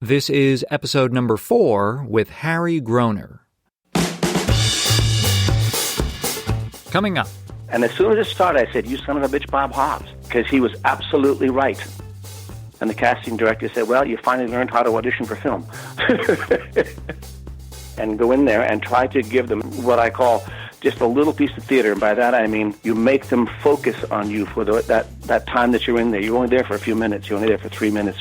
This is episode number 4 with Harry Groener. Coming up. And as soon as it started, I said, "You son of a bitch, Bob Hobbs," because he was absolutely right. And the casting director said, "Well, you finally learned how to audition for film." And go in there and try to give them what I call just a little piece of theater. And by that I mean you make them focus on you for that time that you're in there. You're only there for a few minutes. You're only there for 3 minutes.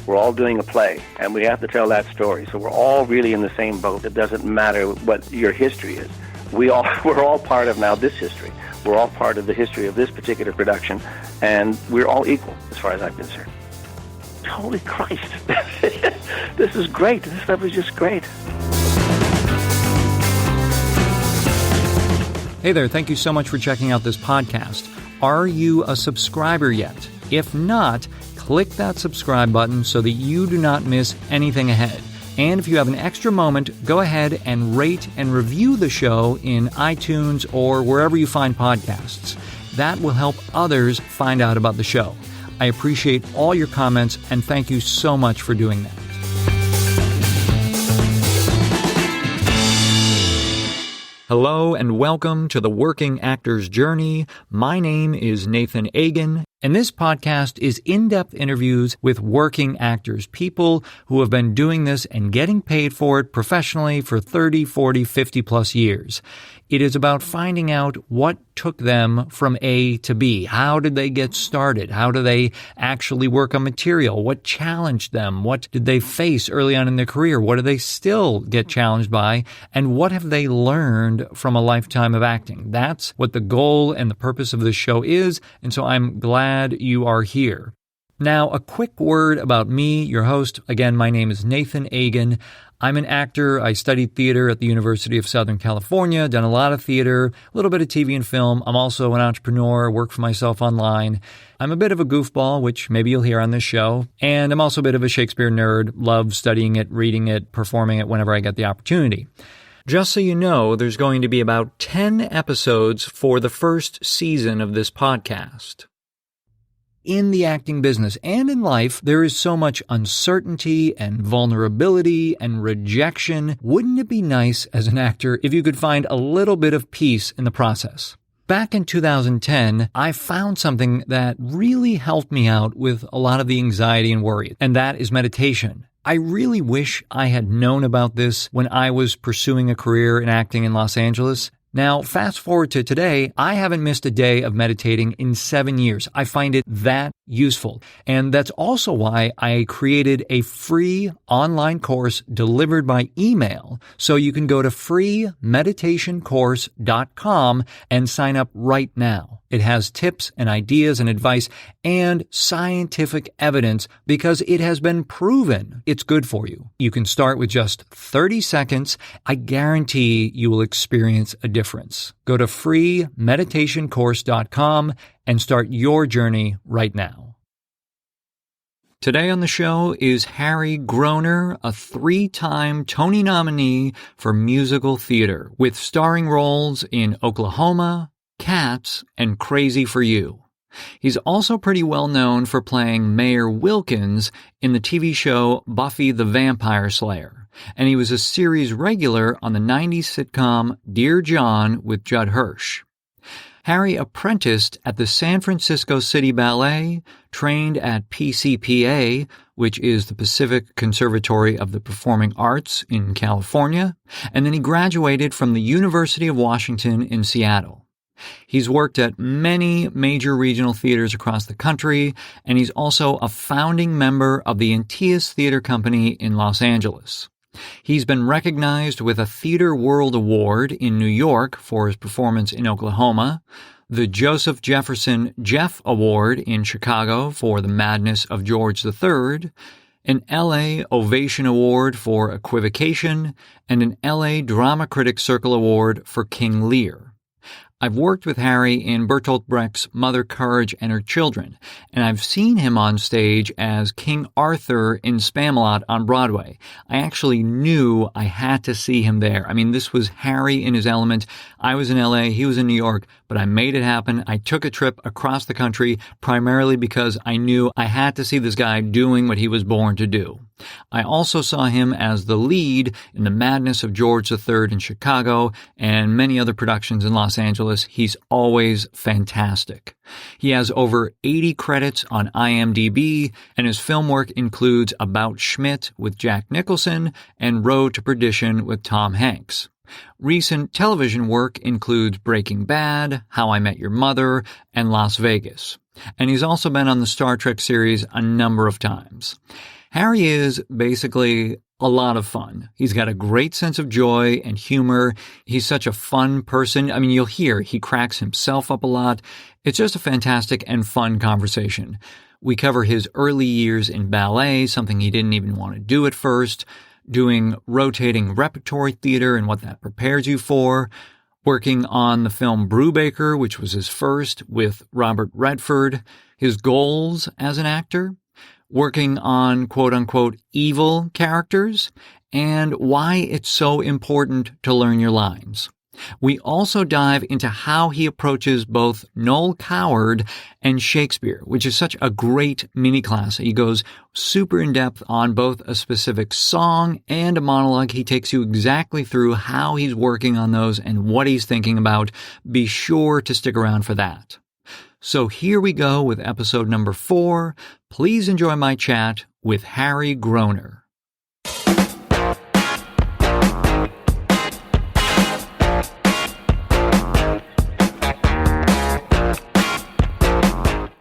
We're all doing a play, and we have to tell that story. So we're all really in the same boat. It doesn't matter what your history is. We're all part of now this history. We're all part of the history of this particular production, and we're all equal as far as I'm concerned. Holy Christ. This is great. This stuff is just great. Hey there, thank you so much for checking out this podcast. Are you a subscriber yet? If not, click that subscribe button so that you do not miss anything ahead. And if you have an extra moment, go ahead and rate and review the show in iTunes or wherever you find podcasts. That will help others find out about the show. I appreciate all your comments, and thank you so much for doing that. Hello and welcome to the Working Actor's Journey. My name is Nathan Agan, and this podcast is in-depth interviews with working actors, people who have been doing this and getting paid for it professionally for 30, 40, 50 plus years. It is about finding out what took them from A to B. How did they get started? How do they actually work on material? What challenged them? What did they face early on in their career? What do they still get challenged by? And what have they learned from a lifetime of acting? That's what the goal and the purpose of this show is, and so I'm glad you are here. Now, a quick word about me, your host. Again, my name is Nathan Agan. I'm an actor. I studied theater at the University of Southern California, done a lot of theater, a little bit of TV and film. I'm also an entrepreneur, work for myself online. I'm a bit of a goofball, which maybe you'll hear on this show. And I'm also a bit of a Shakespeare nerd, love studying it, reading it, performing it whenever I get the opportunity. Just so you know, there's going to be about 10 episodes for the first season of this podcast. In the acting business and in life, there is so much uncertainty and vulnerability and rejection. Wouldn't it be nice as an actor if you could find a little bit of peace in the process? Back in 2010, I found something that really helped me out with a lot of the anxiety and worry, and that is meditation. I really wish I had known about this when I was pursuing a career in acting in Los Angeles. Now, fast forward to today, I haven't missed a day of meditating in 7 years. I find it that useful. And that's also why I created a free online course delivered by email. So you can go to freemeditationcourse.com and sign up right now. It has tips and ideas and advice and scientific evidence because it has been proven it's good for you. You can start with just 30 seconds. I guarantee you will experience a difference. Go to freemeditationcourse.com and start your journey right now. Today on the show is Harry Groener, a 3-time Tony-Nominee for musical theater, with starring roles in Oklahoma, Cats, and Crazy for You. He's also pretty well known for playing Mayor Wilkins in the TV show Buffy the Vampire Slayer, and he was a series regular on the 90s sitcom Dear John with Judd Hirsch. Harry apprenticed at the San Francisco City Ballet, trained at PCPA, which is the Pacific Conservatory of the Performing Arts in California, and then he graduated from the University of Washington in Seattle. He's worked at many major regional theaters across the country, and he's also a founding member of the Antaeus Theater Company in Los Angeles. He's been recognized with a Theater World Award in New York for his performance in Oklahoma, the Joseph Jefferson Jeff Award in Chicago for The Madness of George III, an LA Ovation Award for Equivocation, and an LA Drama Critics Circle Award for King Lear. I've worked with Harry in Bertolt Brecht's Mother Courage and Her Children, and I've seen him on stage as King Arthur in Spamalot on Broadway. I actually knew I had to see him there. I mean, this was Harry in his element. I was in LA, he was in New York, but I made it happen. I took a trip across the country primarily because I knew I had to see this guy doing what he was born to do. I also saw him as the lead in The Madness of George III in Chicago and many other productions in Los Angeles. He's always fantastic. He has over 80 credits on IMDb, and his film work includes About Schmidt with Jack Nicholson and Road to Perdition with Tom Hanks. Recent television work includes Breaking Bad, How I Met Your Mother, and Las Vegas. And he's also been on the Star Trek series a number of times. Harry is basically a lot of fun. He's got a great sense of joy and humor. He's such a fun person. I mean, you'll hear he cracks himself up a lot. It's just a fantastic and fun conversation. We cover his early years in ballet, something he didn't even want to do at first, doing rotating repertory theater and what that prepares you for, working on the film Brubaker, which was his first with Robert Redford, his goals as an actor, working on quote-unquote evil characters, and why it's so important to learn your lines. We also dive into how he approaches both Noel Coward and Shakespeare, which is such a great mini-class. He goes super in-depth on both a specific song and a monologue. He takes you exactly through how he's working on those and what he's thinking about. Be sure to stick around for that. So here we go with episode number 4. Please enjoy my chat with Harry Groener.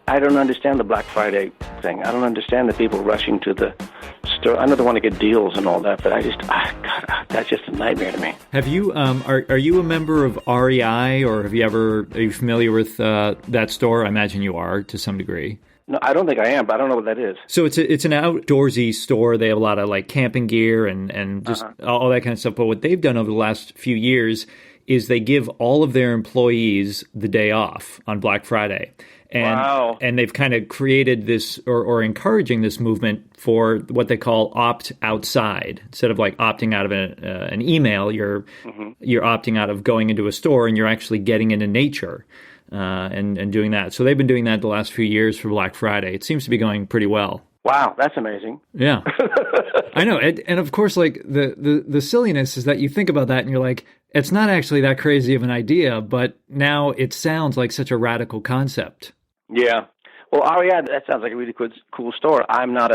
I don't understand the Black Friday thing. I don't understand the people rushing to the store. I know they want to get deals and all that, but God, that's just a nightmare to me. Have you, are you a member of REI, or are you familiar with that store? I imagine you are to some degree. No, I don't think I am, but I don't know what that is. So it's an outdoorsy store. They have a lot of like camping gear and just all that kind of stuff. But what they've done over the last few years is they give all of their employees the day off on Black Friday. And, wow. And they've kind of created this or encouraging this movement for what they call opt outside. Instead of like opting out of an email, you're opting out of going into a store and you're actually getting into nature and doing that. So they've been doing that the last few years for Black Friday. It seems to be going pretty well. Wow, that's amazing. Yeah. I know. And of course, like the silliness is that you think about that and you're like, it's not actually that crazy of an idea, but now it sounds like such a radical concept. Yeah. Well, REI, that sounds like a really cool store. I'm not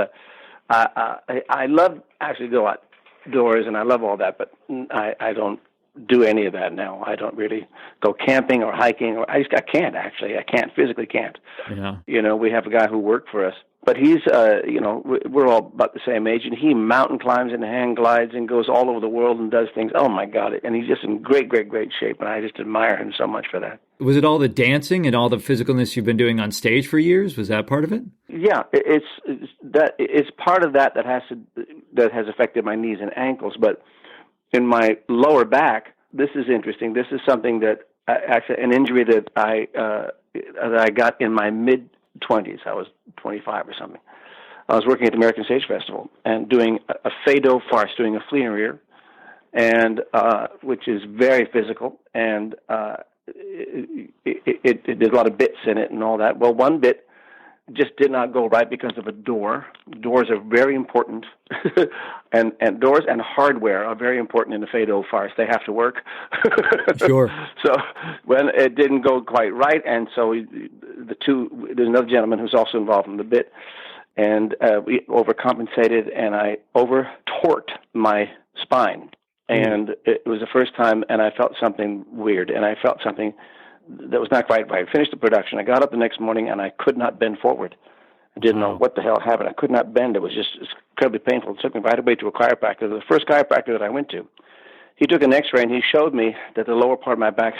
I love actually go outdoors and I love all that, but I don't do any of that now. I don't really go camping or hiking, or I can't actually. I physically can't. Yeah. You know, we have a guy who worked for us, but he's, we're all about the same age, and he mountain climbs and hang glides and goes all over the world and does things. Oh my God. And he's just in great, great, great shape. And I just admire him so much for that. Was it all the dancing and all the physicalness you've been doing on stage for years? Was that part of it? Yeah, it's part of that has affected my knees and ankles. But in my lower back, this is interesting. This is something that actually an injury that I got in my mid-20s. I was 25 or something. I was working at the American Stage Festival and doing a fado farce, doing a flea in ear, and which is very physical, and it there's a lot of bits in it and all that. Well, one bit just did not go right because of a door. Doors are very important, and doors and hardware are very important in the fado farce. They have to work. Sure. So when it didn't go quite right, and so there's another gentleman who's also involved in the bit, and we overcompensated, and I over-torqued my spine. And it was the first time, and I felt something weird, and I felt something that was not quite right. I finished the production. I got up the next morning, and I could not bend forward. I didn't know what the hell happened. I could not bend. It was just incredibly painful. It took me right away to a chiropractor. The first chiropractor that I went to, he took an X-ray, and he showed me that the lower part of my back,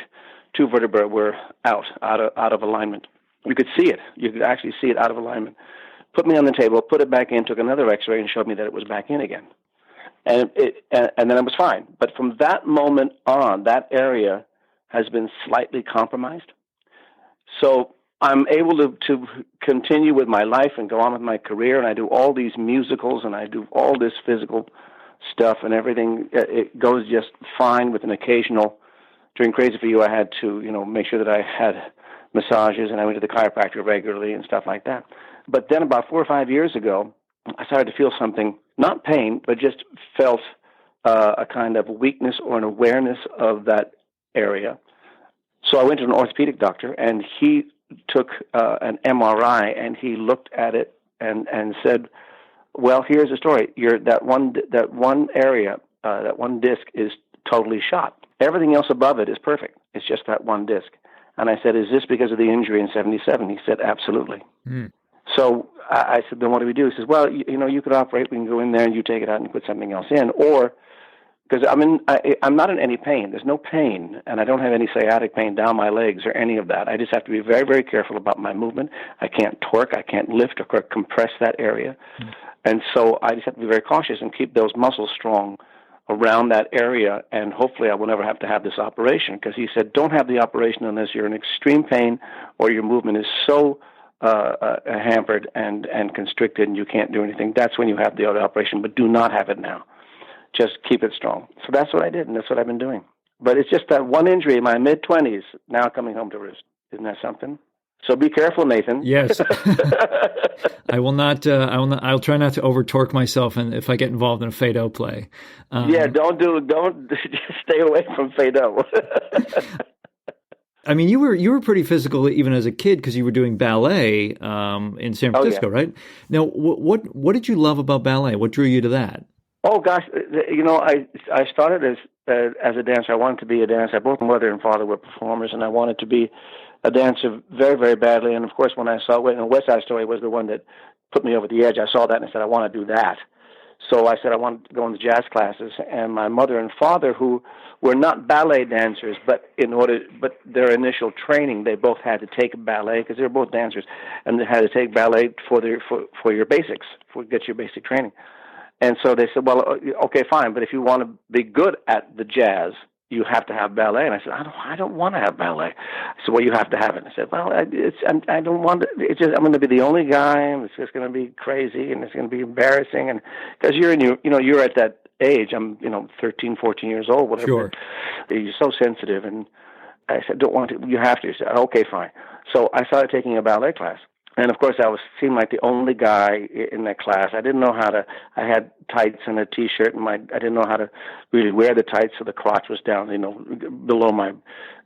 2 vertebrae were out of alignment. You could see it. You could actually see it out of alignment. Put me on the table, put it back in, took another X-ray, and showed me that it was back in again. And then it was fine. But from that moment on, that area has been slightly compromised. So I'm able to continue with my life and go on with my career, and I do all these musicals, and I do all this physical stuff and everything. It goes just fine with an occasional. During Crazy for You, I had to, make sure that I had massages, and I went to the chiropractor regularly and stuff like that. But then about 4 or 5 years ago, I started to feel something not pain, but just felt a kind of weakness or an awareness of that area. So I went to an orthopedic doctor, and he took an MRI, and he looked at it and said, well, here's the story. That one area, that one disc is totally shot. Everything else above it is perfect. It's just that one disc. And I said, is this because of the injury in 77? He said, absolutely. Mm. So I said, then what do we do? He says, well, you could operate. We can go in there and you take it out and put something else in. Or, because I'm not in any pain. There's no pain, and I don't have any sciatic pain down my legs or any of that. I just have to be very, very careful about my movement. I can't torque. I can't lift or compress that area. Mm. And so I just have to be very cautious and keep those muscles strong around that area, and hopefully I will never have to have this operation, because he said, don't have the operation unless you're in extreme pain or your movement is so hampered and constricted and you can't do anything. That's when you have the operation, but do not have it now. Just keep it strong. So that's what I did, and that's what I've been doing. But it's just that one injury in my mid-20s, now coming home to roost. Isn't that something? So be careful, Nathan. Yes. I will not. I'll try not to over torque myself, and if I get involved in a Fado play. Don't just stay away from Fado. I mean, you were pretty physical even as a kid, because you were doing ballet in San Francisco, right? Now, what did you love about ballet? What drew you to that? Oh gosh, I started as a dancer. I wanted to be a dancer. Both my mother and father were performers, and I wanted to be a dancer very, very badly. And of course, when I saw West Side Story was the one that put me over the edge. I saw that and I said, I want to do that. So I said I wanted to go into jazz classes. And my mother and father, who were not ballet dancers, but their initial training, they both had to take ballet, because they were both dancers, and they had to take ballet for your basics, get your basic training. And so they said, well, okay, fine, but if you want to be good at the jazz, you have to have ballet. And I said, I don't want to have ballet. I said, well, you have to have it. And I said, well, I don't want to. It's just, I'm going to be the only guy, and it's just going to be crazy, and it's going to be embarrassing. And because you're at that age. I'm 13, 14 years old, whatever. Sure. You're so sensitive. And I said, don't want to. You have to. He said, okay, fine. So I started taking a ballet class. And, of course, seemed like the only guy in that class. I didn't know how to – I had tights and a T-shirt, and I didn't know how to really wear the tights, so the crotch was down, below my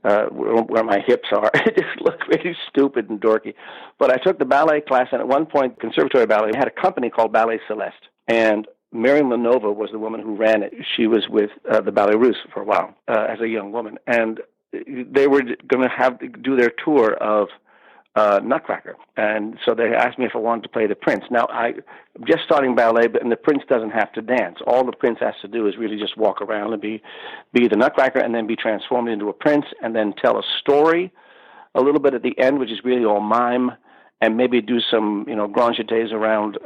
where my hips are. It just looked really stupid and dorky. But I took the ballet class, and at one point, Conservatory Ballet had a company called Ballet Celeste. And Miriam Lenova was the woman who ran it. She was with the Ballet Russe for a while as a young woman. And they were going to do their tour of Nutcracker. And so they asked me if I wanted to play the prince. Now, I'm just starting ballet, and the prince doesn't have to dance. All the prince has to do is really just walk around and be the Nutcracker, and then be transformed into a prince, and then tell a story a little bit at the end, which is really all mime, and maybe do some, grand jetés around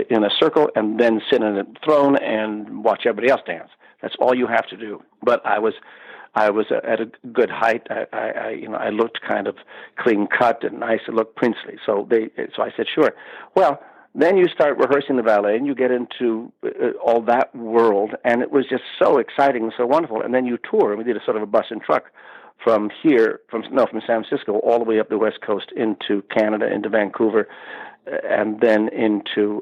in a circle, and then sit on a throne and watch everybody else dance. That's all you have to do. But I was at a good height. I looked kind of clean cut and nice. I looked princely. So I said, sure. Well, then you start rehearsing the ballet, and you get into all that world, and it was just so exciting and so wonderful. And then you tour, and we did a sort of a bus and truck from San Francisco all the way up the West Coast into Canada, into Vancouver, and then into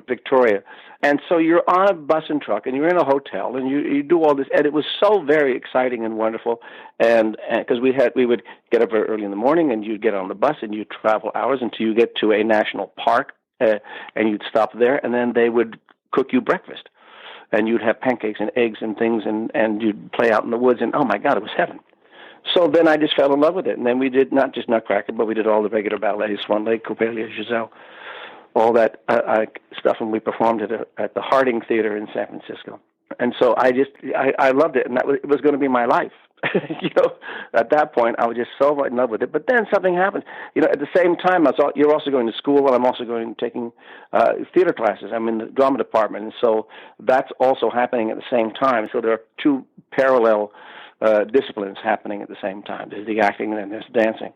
Victoria. And so you're on a bus and truck, and you're in a hotel, and you do all this, and it was so very exciting and wonderful. And because we would get up very early in the morning, and you'd get on the bus, and you'd travel hours until you get to a national park, and you'd stop there, and then they would cook you breakfast, and you'd have pancakes and eggs and things, and you'd play out in the woods, and oh my God, it was heaven. So then I just fell in love with it, and then we did not just Nutcracker, but we did all the regular ballets, Swan Lake, Coppelia, Giselle, all that stuff, and we performed at the Harding Theater in San Francisco. And so I loved it, and it was going to be my life. At that point, I was just so in love with it. But then something happened. At the same time, you're also going to school, and I'm also taking theater classes. I'm in the drama department, and so that's also happening at the same time. So there are two parallel disciplines happening at the same time. There's the acting, and then there's dancing.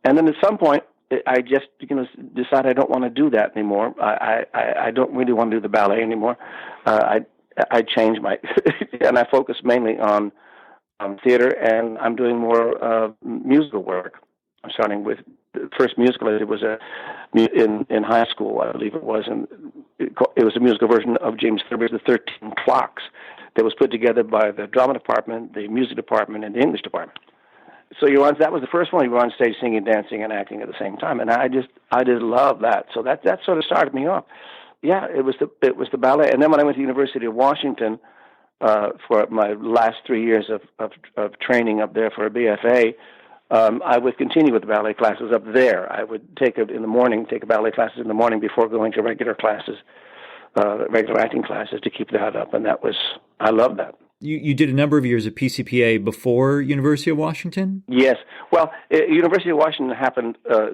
And then at some point, I just decide I don't want to do that anymore. I don't really want to do the ballet anymore. I changed and I focus mainly on theater, and I'm doing more musical work. I'm starting with the first musical I did was in high school, I believe it was, and it was a musical version of James Thurber's The 13 Clocks that was put together by the drama department, the music department, and the English department. So that was the first one. You were on stage singing, dancing, and acting at the same time, and I just love that. So that sort of started me off. Yeah, it was the ballet, and then when I went to the University of Washington for my last 3 years of training up there for a BFA, I would continue with the ballet classes up there. I would take ballet classes in the morning before going to regular acting classes to keep that up, and I loved that. You did a number of years at PCPA before University of Washington? Yes. Well, University of Washington happened I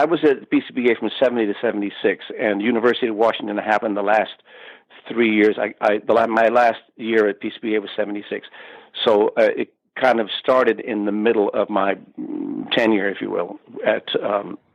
was at PCPA from 70 to 76, and University of Washington happened the last 3 years. My last year at PCPA was 76. So it kind of started in the middle of my tenure, if you will, at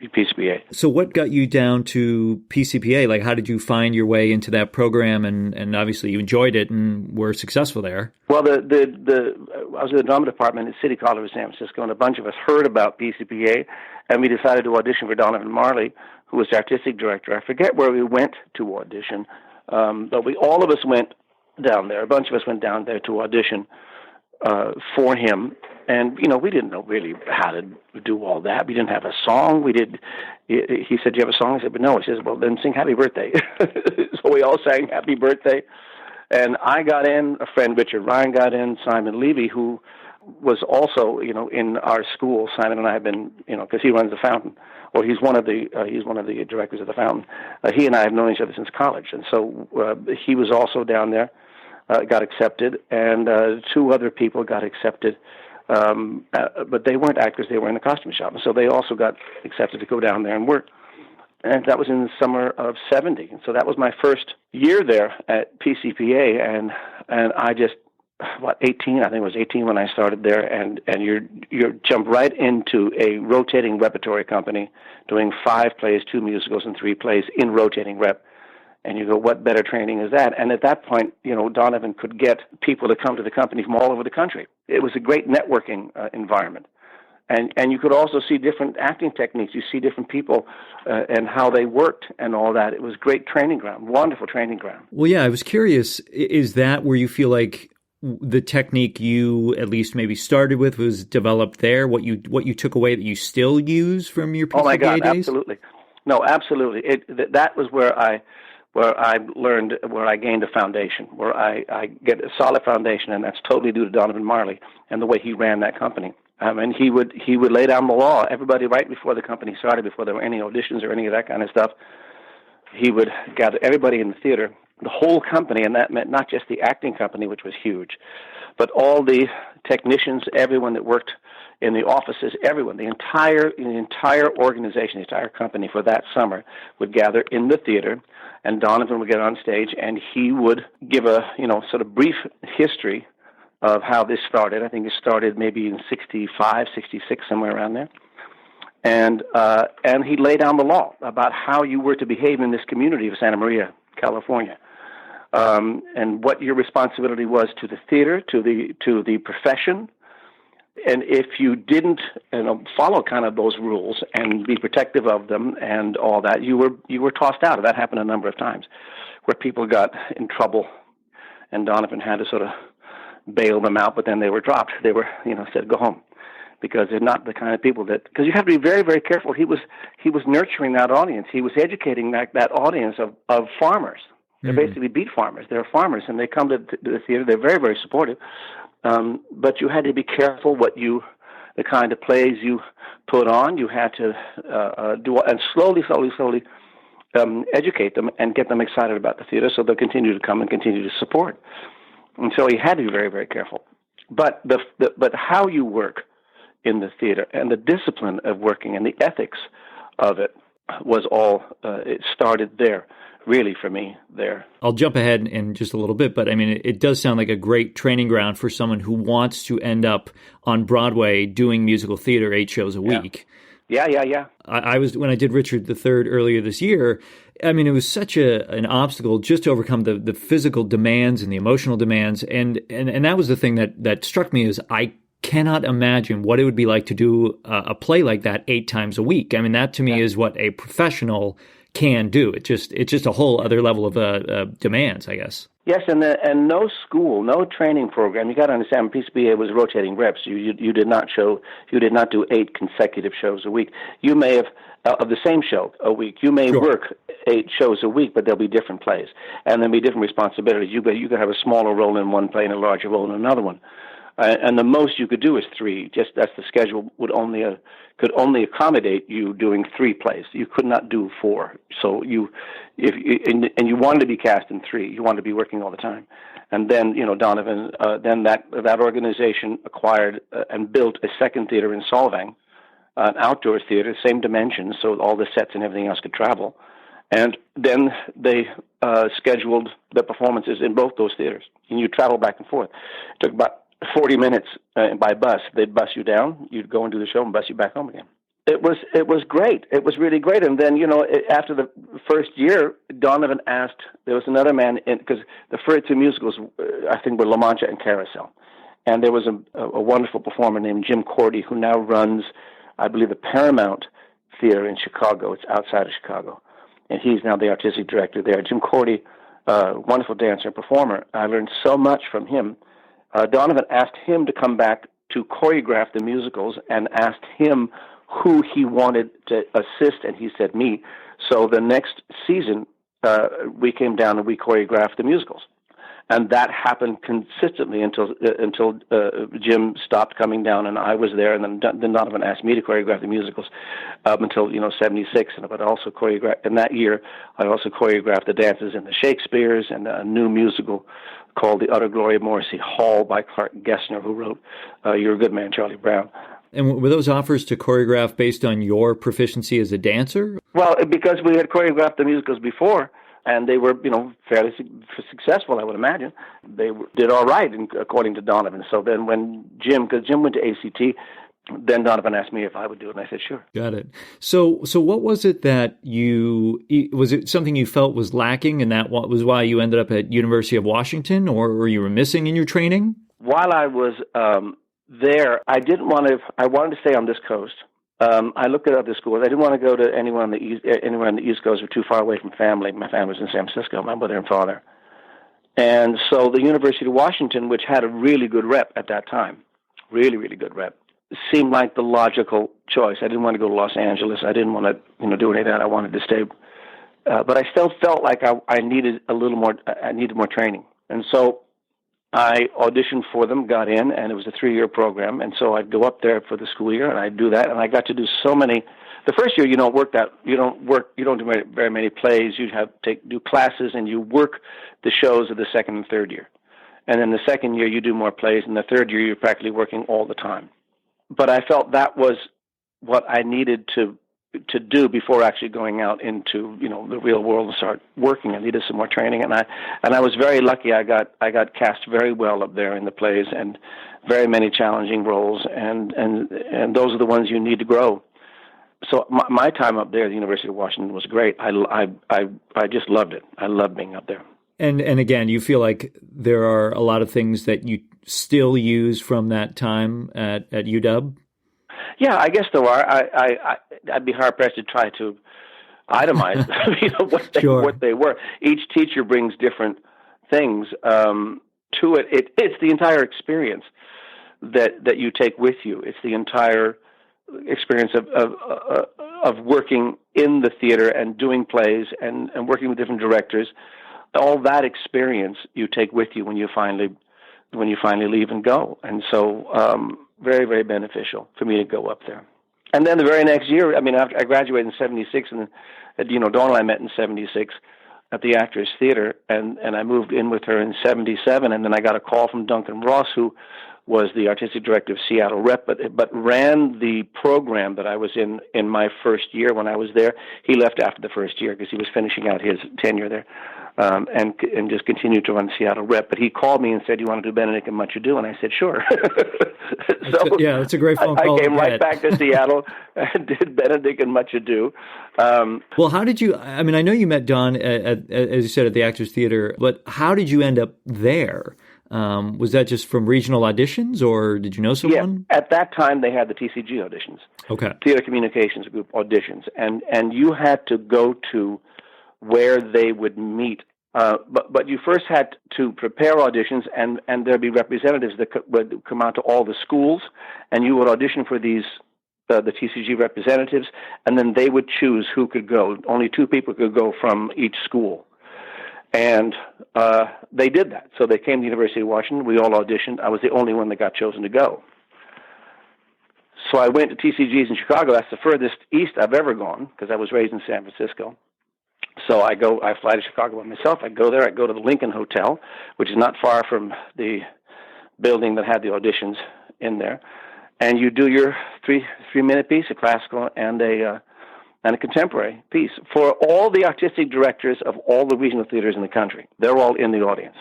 PCPA. So what got you down to PCPA? Like, how did you find your way into that program? And obviously you enjoyed it and were successful there. Well, I was in the drama department at City College of San Francisco, and a bunch of us heard about PCPA, and we decided to audition for Donovan Marley, who was the artistic director. I forget where we went to audition, but all of us went down there. A bunch of us went down there to audition for him, and we didn't know really how to do all that. We didn't have a song. He said, "Do you have a song?" I said, "But no." He says, "Well, then sing Happy Birthday." So we all sang Happy Birthday, and I got in. A friend, Richard Ryan, got in. Simon Levy, who was also in our school. Simon and I have been because he runs the Fountain, or he's one of the directors of the Fountain. He and I have known each other since college, and so he was also down there. Got accepted, and two other people got accepted, but they weren't actors, they were in the costume shop, and so they also got accepted to go down there and work. And that was in the summer of 70, and so that was my first year there at PCPA, and I just, 18, I think it was 18 when I started there, and you're jump right into a rotating repertory company, doing 5 plays, 2 musicals, and 3 plays in rotating rep. And you go, what better training is that? And at that point, Donovan could get people to come to the company from all over the country. It was a great networking environment. And you could also see different acting techniques. You see different people and how they worked and all that. It was great training ground, wonderful training ground. Well, yeah, I was curious, is that where you feel like the technique you at least maybe started with was developed there? What you took away that you still use from your PCPA days? Oh, my God, absolutely. No, absolutely. That was where I learned, where I gained a foundation, where I get a solid foundation, and that's totally due to Donovan Marley and the way he ran that company. And he would lay down the law. Everybody, right before the company started, before there were any auditions or any of that kind of stuff, he would gather everybody in the theater, the whole company, and that meant not just the acting company, which was huge, but all the technicians, everyone that worked in the offices, everyone, the entire organization, the entire company for that summer would gather in the theater, and Donovan would get on stage, and he would give a sort of brief history of how this started. I think it started maybe in 65, 66, somewhere around there. And he'd lay down the law about how you were to behave in this community of Santa Maria, California, and what your responsibility was to the theater, to the profession. And if you didn't follow kind of those rules and be protective of them and all that, you were tossed out. That happened a number of times where people got in trouble, and Donovan had to sort of bail them out, but then they were dropped. They were, said, go home, because they're not the kind of people because you have to be very, very careful. He was nurturing that audience. He was educating that audience of farmers. They're basically beet farmers. They're farmers, and they come to the theater. They're very, very supportive. But you had to be careful the kind of plays you put on. You had to do, and slowly educate them and get them excited about the theater, so they'll continue to come and continue to support. And so he had to be very, very careful. But but how you work in the theater and the discipline of working and the ethics of it was all. It started there. Really, for me, there. I'll jump ahead in just a little bit, but I mean, it does sound like a great training ground for someone who wants to end up on Broadway doing musical theater 8 shows a week. Yeah. I was, when I did Richard III earlier this year, I mean, it was such an obstacle just to overcome the physical demands and the emotional demands, and that was the thing that struck me is I cannot imagine what it would be like to do a play like that 8 times a week. I mean, that to me is what a professional can do. It's just a whole other level of demands, I guess. Yes, and no school, no training program. You got to understand, PCPA was rotating reps. You did not do 8 consecutive shows a week. You may have of the same show a week. You may work 8 shows a week, but there'll be different plays, and there'll be different responsibilities. You could have a smaller role in one play and a larger role in another one. And the most you could do is 3. Just that's the schedule could only accommodate you doing 3 plays. You could not do 4. So you wanted to be cast in 3. You wanted to be working all the time. And then Donovan, then that organization acquired and built a second theater in Solvang, an outdoor theater, same dimensions, so all the sets and everything else could travel. And then they scheduled the performances in both those theaters, and you travel back and forth. It took about 40 minutes by bus. They'd bus you down, you'd go and do the show and bus you back home again. It was great. It was really great. And then, after the first year, Donovan asked, there was another man, because the first 2 musicals, I think, were La Mancha and Carousel. And there was a wonderful performer named Jim Cordy who now runs, I believe, the Paramount Theater in Chicago. It's outside of Chicago. And he's now the artistic director there. Jim Cordy, wonderful dancer and performer. I learned so much from him. Donovan asked him to come back to choreograph the musicals and asked him who he wanted to assist, and he said me. So the next season, we came down and we choreographed the musicals. And that happened consistently until Jim stopped coming down, and I was there. And then Donovan asked me to choreograph the musicals up until 76. But also choreographed in that year. I also choreographed the dances in the Shakespeare's and a new musical called The Utter Glory of Morrissey Hall by Clark Gessner, who wrote You're a Good Man, Charlie Brown. And were those offers to choreograph based on your proficiency as a dancer? Well, because we had choreographed the musicals before. And they were, fairly successful, I would imagine. They did all right, according to Donovan. So then because Jim went to ACT, then Donovan asked me if I would do it, and I said, sure. Got it. So what was it that was it something you felt was lacking, and that was why you ended up at University of Washington, or you were missing in your training? While I was there, I wanted to stay on this coast. I looked at other schools. I didn't want to go to anywhere on the East Coast or too far away from family. My family was in San Francisco, my mother and father. And so the University of Washington, which had a really good rep at that time, really, really good rep, seemed like the logical choice. I didn't want to go to Los Angeles. I didn't want to do any of that. I wanted to stay. But I still felt like I needed a little more, I needed more training. And so I auditioned for them, got in, and it was a 3-year program. And so I'd go up there for the school year, and I'd do that. And I got to do so many. The first year, you don't do very many plays. You do classes, and you work the shows of the second and third year. And then the second year, you do more plays, and the third year, you're practically working all the time. But I felt that was what I needed to do before actually going out into the real world and start working. I needed some more training, and I was very lucky. I got cast very well up there in the plays, and very many challenging roles, and those are the ones you need to grow. So my time up there at the University of Washington was great. I just loved it. I loved being up there. And again, you feel like there are a lot of things that you still use from that time at UW? Yeah, I guess there are. I'd be hard pressed to try to itemize, what they were. Each teacher brings different things to it. It's the entire experience that you take with you. It's the entire experience of working in the theater and doing plays and working with different directors. All that experience you take with you when you finally leave and go. And so very, very beneficial for me to go up there. And then the very next year, after I graduated in 76, and Donna I met in 76 at the Actors Theater, and I moved in with her in 77, and then I got a call from Duncan Ross, who was the artistic director of Seattle Rep, but ran the program that I was in my first year when I was there. He left after the first year because he was finishing out his tenure there, and just continued to run Seattle Rep. But he called me and said, "You want to do Benedict and Much Ado?" And I said, "Sure." That's a great phone call. I came right back to Seattle and did Benedict and Much Ado. Well, how did you? I know you met Don as you said at the Actors Theater, but how did you end up there? Was that just from regional auditions, or did you know someone? Yeah, at that time they had the TCG auditions, Okay. Theater Communications Group auditions, and you had to go to where they would meet. But you first had to prepare auditions, and there'd be representatives that would come out to all the schools, and you would audition for these the TCG representatives, and then they would choose who could go. Only 2 people could go from each school. And they did that. So they came to the University of Washington. We all auditioned. I was the only one that got chosen to go. So I went to TCGs in Chicago. That's the furthest east I've ever gone because I was raised in San Francisco. So I fly to Chicago by myself. I go there. I go to the Lincoln Hotel, which is not far from the building that had the auditions in there. And you do your 3-minute piece, a classical and a contemporary piece for all the artistic directors of all the regional theaters in the country. They're all in the audience.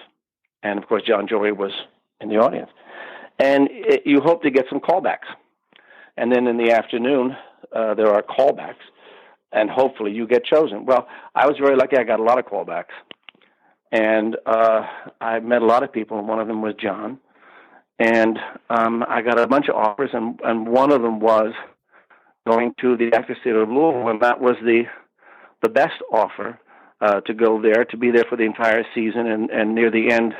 And, of course, John Jory was in the audience. And you hope to get some callbacks. And then in the afternoon, there are callbacks, and hopefully you get chosen. Well, I was very lucky. I got a lot of callbacks. And I met a lot of people, and one of them was John. And I got a bunch of offers, and one of them was going to the Actors Theater of Louisville, and that was the best offer to go there, to be there for the entire season, and near the end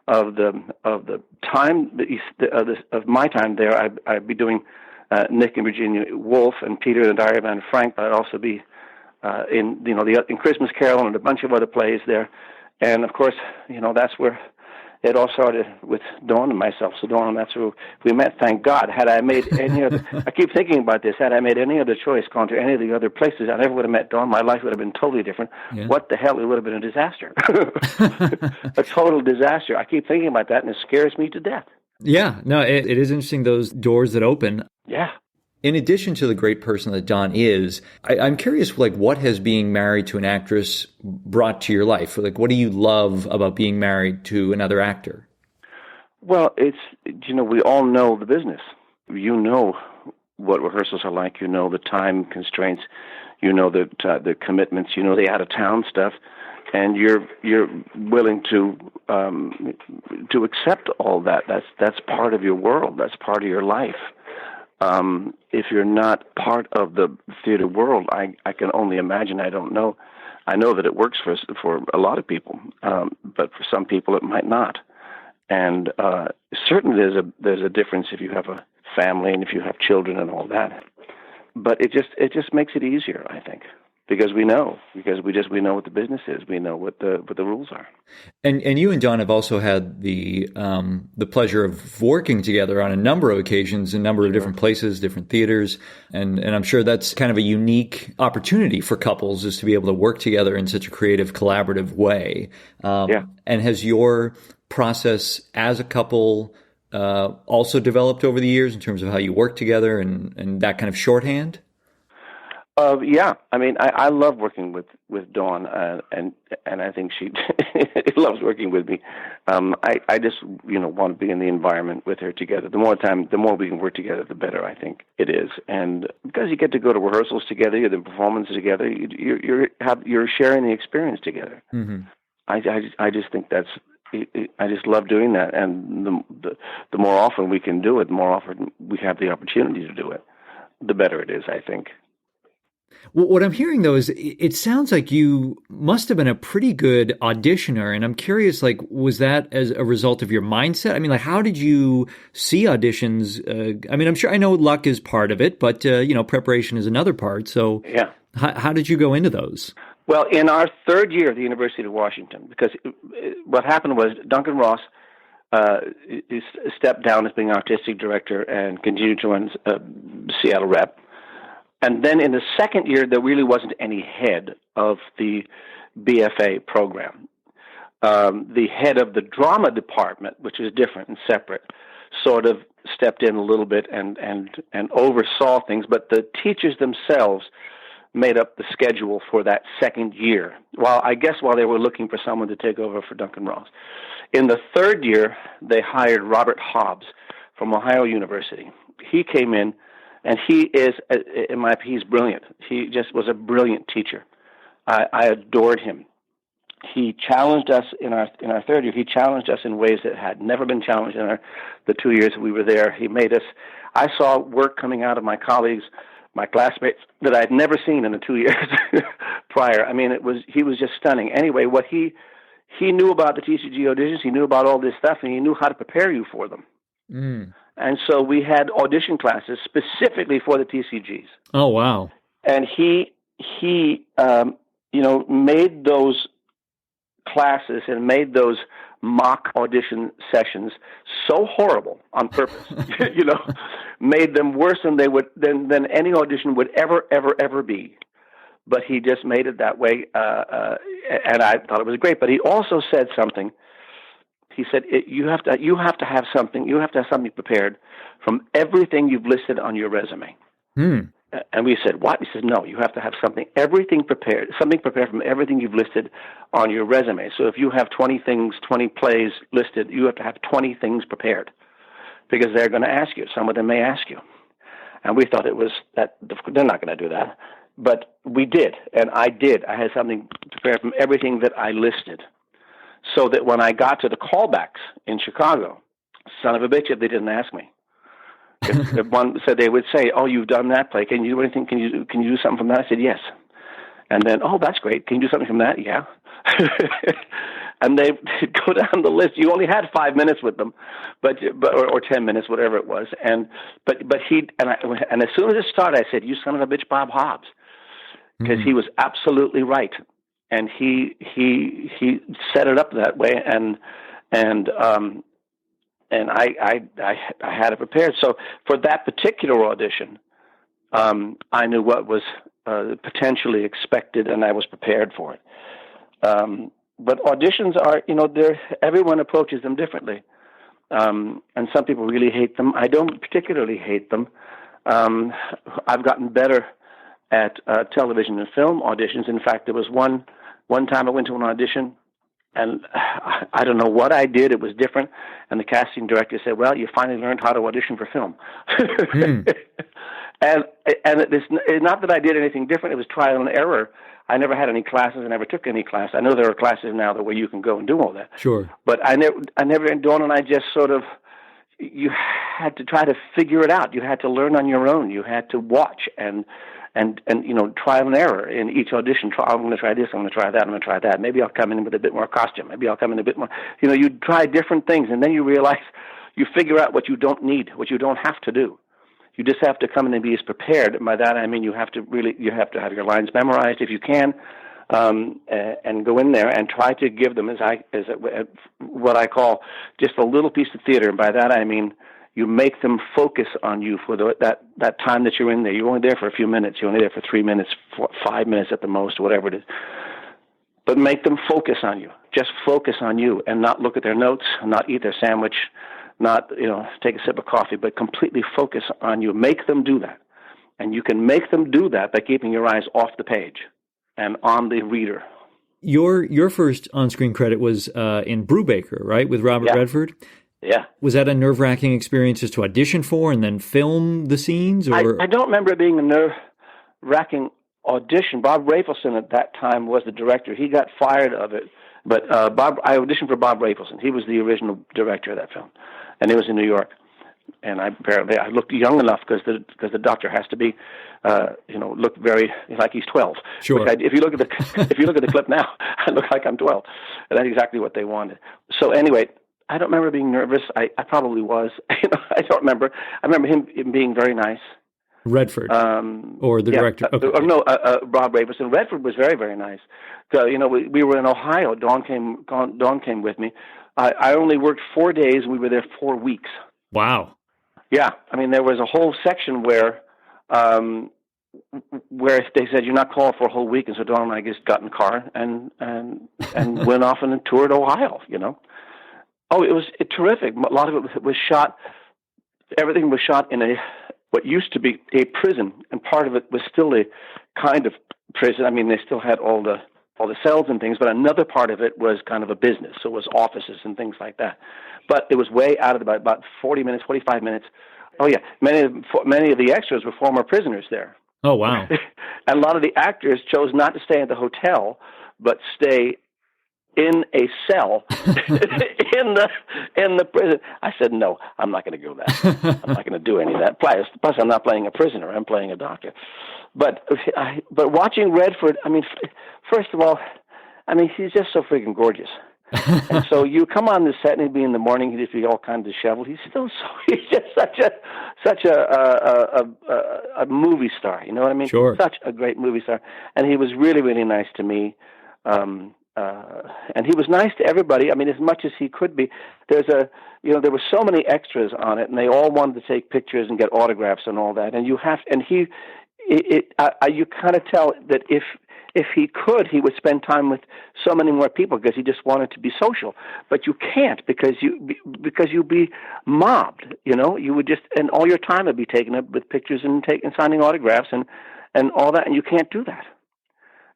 of the time of my time there, I'd be doing Nick and Virginia Woolf and Peter and the Diary of Anne Frank, but I'd also be in Christmas Carol and a bunch of other plays there, and of course that's where it all started with Dawn and myself. So Dawn, that's where we met, thank God. Had I made any other, I keep thinking about this, had I made any other choice, gone to any of the other places, I never would have met Dawn. My life would have been totally different. Yeah. What the hell? It would have been a disaster. A total disaster. I keep thinking about that, and it scares me to death. Yeah, no, it is interesting, those doors that open. Yeah. In addition to the great person that Dawn is, I'm curious, what has being married to an actress brought to your life? What do you love about being married to another actor? Well, it's, we all know the business. You know what rehearsals are like. You know the time constraints. You know the commitments. You know the out-of-town stuff. And you're willing to accept all that. That's part of your world. That's part of your life. If you're not part of the theater world, I can only imagine. I don't know. I know that it works for a lot of people, but for some people it might not. And certainly there's a difference if you have a family and if you have children and all that. But it just makes it easier, I think. Because we know what the business is. We know what the rules are. And you and Dawn have also had the pleasure of working together on a number of occasions, in a number of different places, different theaters, and I'm sure that's kind of a unique opportunity for couples, is to be able to work together in such a creative, collaborative way. And has your process as a couple also developed over the years in terms of how you work together and that kind of shorthand? Yeah, I mean, I love working with Dawn, and I think she loves working with me. I just want to be in the environment with her together. The more we can work together, the better I think it is. And because you get to go to rehearsals together, the performances together, you're sharing the experience together. Mm-hmm. I just think I just love doing that, and the more often we can do it, the more often we have the opportunity to do it, the better it is, I think. Well, what I'm hearing, though, is it sounds like you must have been a pretty good auditioner. And I'm curious, was that as a result of your mindset? I mean, how did you see auditions? I know luck is part of it, but, preparation is another part. So yeah. How did you go into those? Well, in our third year at the University of Washington, because what happened was Duncan Ross stepped down as being artistic director and continued to run Seattle Rep. And then in the second year, there really wasn't any head of the BFA program. The head of the drama department, which is different and separate, sort of stepped in a little bit and oversaw things. But the teachers themselves made up the schedule for that second year, while they were looking for someone to take over for Duncan Ross. In the third year, they hired Robert Hobbs from Ohio University. He came in. And he is, he's brilliant. He just was a brilliant teacher. I adored him. he challenged us in our third year. He challenged us in ways that had never been challenged in the 2 years we were there. He made us. I saw work coming out of my colleagues, my classmates, that I had never seen in the 2 years prior. I mean, he was just stunning. Anyway, what he knew about the TCG auditions, he knew about all this stuff, and he knew how to prepare you for them. Mm. And so we had audition classes specifically for the TCGs. Oh, wow. And he made those classes and made those mock audition sessions so horrible on purpose, made them worse than than any audition would ever be. But he just made it that way, and I thought it was great. But he also said something. He said you have to have something prepared from everything you've listed on your resume. Hmm. And we said, what? He says, no, you have to have everything prepared from everything you've listed on your resume. So if you have 20 plays listed, you have to have 20 things prepared because they're going to ask you. Some of them may ask you. And we thought it was that they're not going to do that. But we did, and I did. I had something prepared from everything that I listed so that when I got to the callbacks in Chicago, son of a bitch, if they didn't ask me. If one said, they would say, "Oh, you've done that play. Can you do anything? Can you do something from that?" I said, "Yes." And then, "Oh, that's great. Can you do something from that?" "Yeah." And they go down the list. You only had 5 minutes with them, or 10 minutes, whatever it was. And as soon as it started, I said, "You son of a bitch, Bob Hobbs," because he was absolutely right, and he set it up that way, and I had it prepared. So for that particular audition, I knew what was potentially expected, and I was prepared for it. But auditions are, everyone approaches them differently, and some people really hate them. I don't particularly hate them. I've gotten better at television and film auditions. In fact, there was one time I went to an audition, and I don't know what I did. It was different. And the casting director said, "Well, you finally learned how to audition for film." And it's not that I did anything different. It was trial and error. I never had any classes. I never took any class. I know there are classes now where you can go and do all that. Sure. But Dawn and I just sort of, you had to try to figure it out. You had to learn on your own. You had to watch and trial and error in each audition. I'm going to try this. I'm going to try that. I'm going to try that. Maybe I'll come in with a bit more costume. Maybe I'll come in a bit more. You try different things, and then you realize you figure out what you don't need, what you don't have to do. You just have to come in and be as prepared. And by that I mean you have to have your lines memorized if you can, and go in there and try to give them as what I call just a little piece of theater. And by that I mean you make them focus on you for that time that you're in there. You're only there for a few minutes. You're only there for 3 minutes, 5 minutes at the most, whatever it is. But make them focus on you. Just focus on you and not look at their notes, not eat their sandwich, not take a sip of coffee, but completely focus on you. Make them do that. And you can make them do that by keeping your eyes off the page and on the reader. Your first on-screen credit was in Brubaker, right, with Robert Redford? Yeah. Was that a nerve-wracking experience just to audition for and then film the scenes? Or I don't remember it being a nerve-wracking audition. Bob Rafelson at that time was the director. He got fired of it. But I auditioned for Bob Rafelson. He was the original director of that film, and it was in New York. And I looked young enough because the doctor has to be, look very like he's 12. Sure. If you look at the clip now, I look like I'm 12, and that's exactly what they wanted. So anyway, I don't remember being nervous. I probably was. I don't remember. I remember him being very nice. Redford, or the director? Okay. Bob Rafelson. Redford was very, very nice. We were in Ohio. Dawn came with me. I only worked 4 days. We were there 4 weeks. Wow. Yeah, I mean, there was a whole section where they said you're not called for a whole week, and so Dawn and I just got in the car and went off and toured Ohio. Oh, it was terrific. A lot of it was shot. Everything was shot in what used to be a prison, and part of it was still a kind of prison. I mean, they still had all the cells and things, but another part of it was kind of a business, so it was offices and things like that. But it was way out of about 40 minutes, 45 minutes. Oh yeah, many of the extras were former prisoners there. Oh wow! And a lot of the actors chose not to stay at the hotel, but stay in a cell in the prison. I said, no, I'm not going to go that. I'm not going to do any of that. Plus, I'm not playing a prisoner. I'm playing a doctor. But watching Redford, I mean, first of all, I mean, he's just so freaking gorgeous. And so you come on the set and he'd be in the morning, he'd just be all kind of disheveled. He's just such a movie star. You know what I mean? Sure. Such a great movie star. And he was really, really nice to me. And he was nice to everybody. I mean, as much as he could be. There were so many extras on it, and they all wanted to take pictures and get autographs and all that. And you kind of tell that if he could, he would spend time with so many more people because he just wanted to be social. But you can't because you'd be mobbed. You know, you would and all your time would be taken up with pictures and signing autographs and all that, and you can't do that.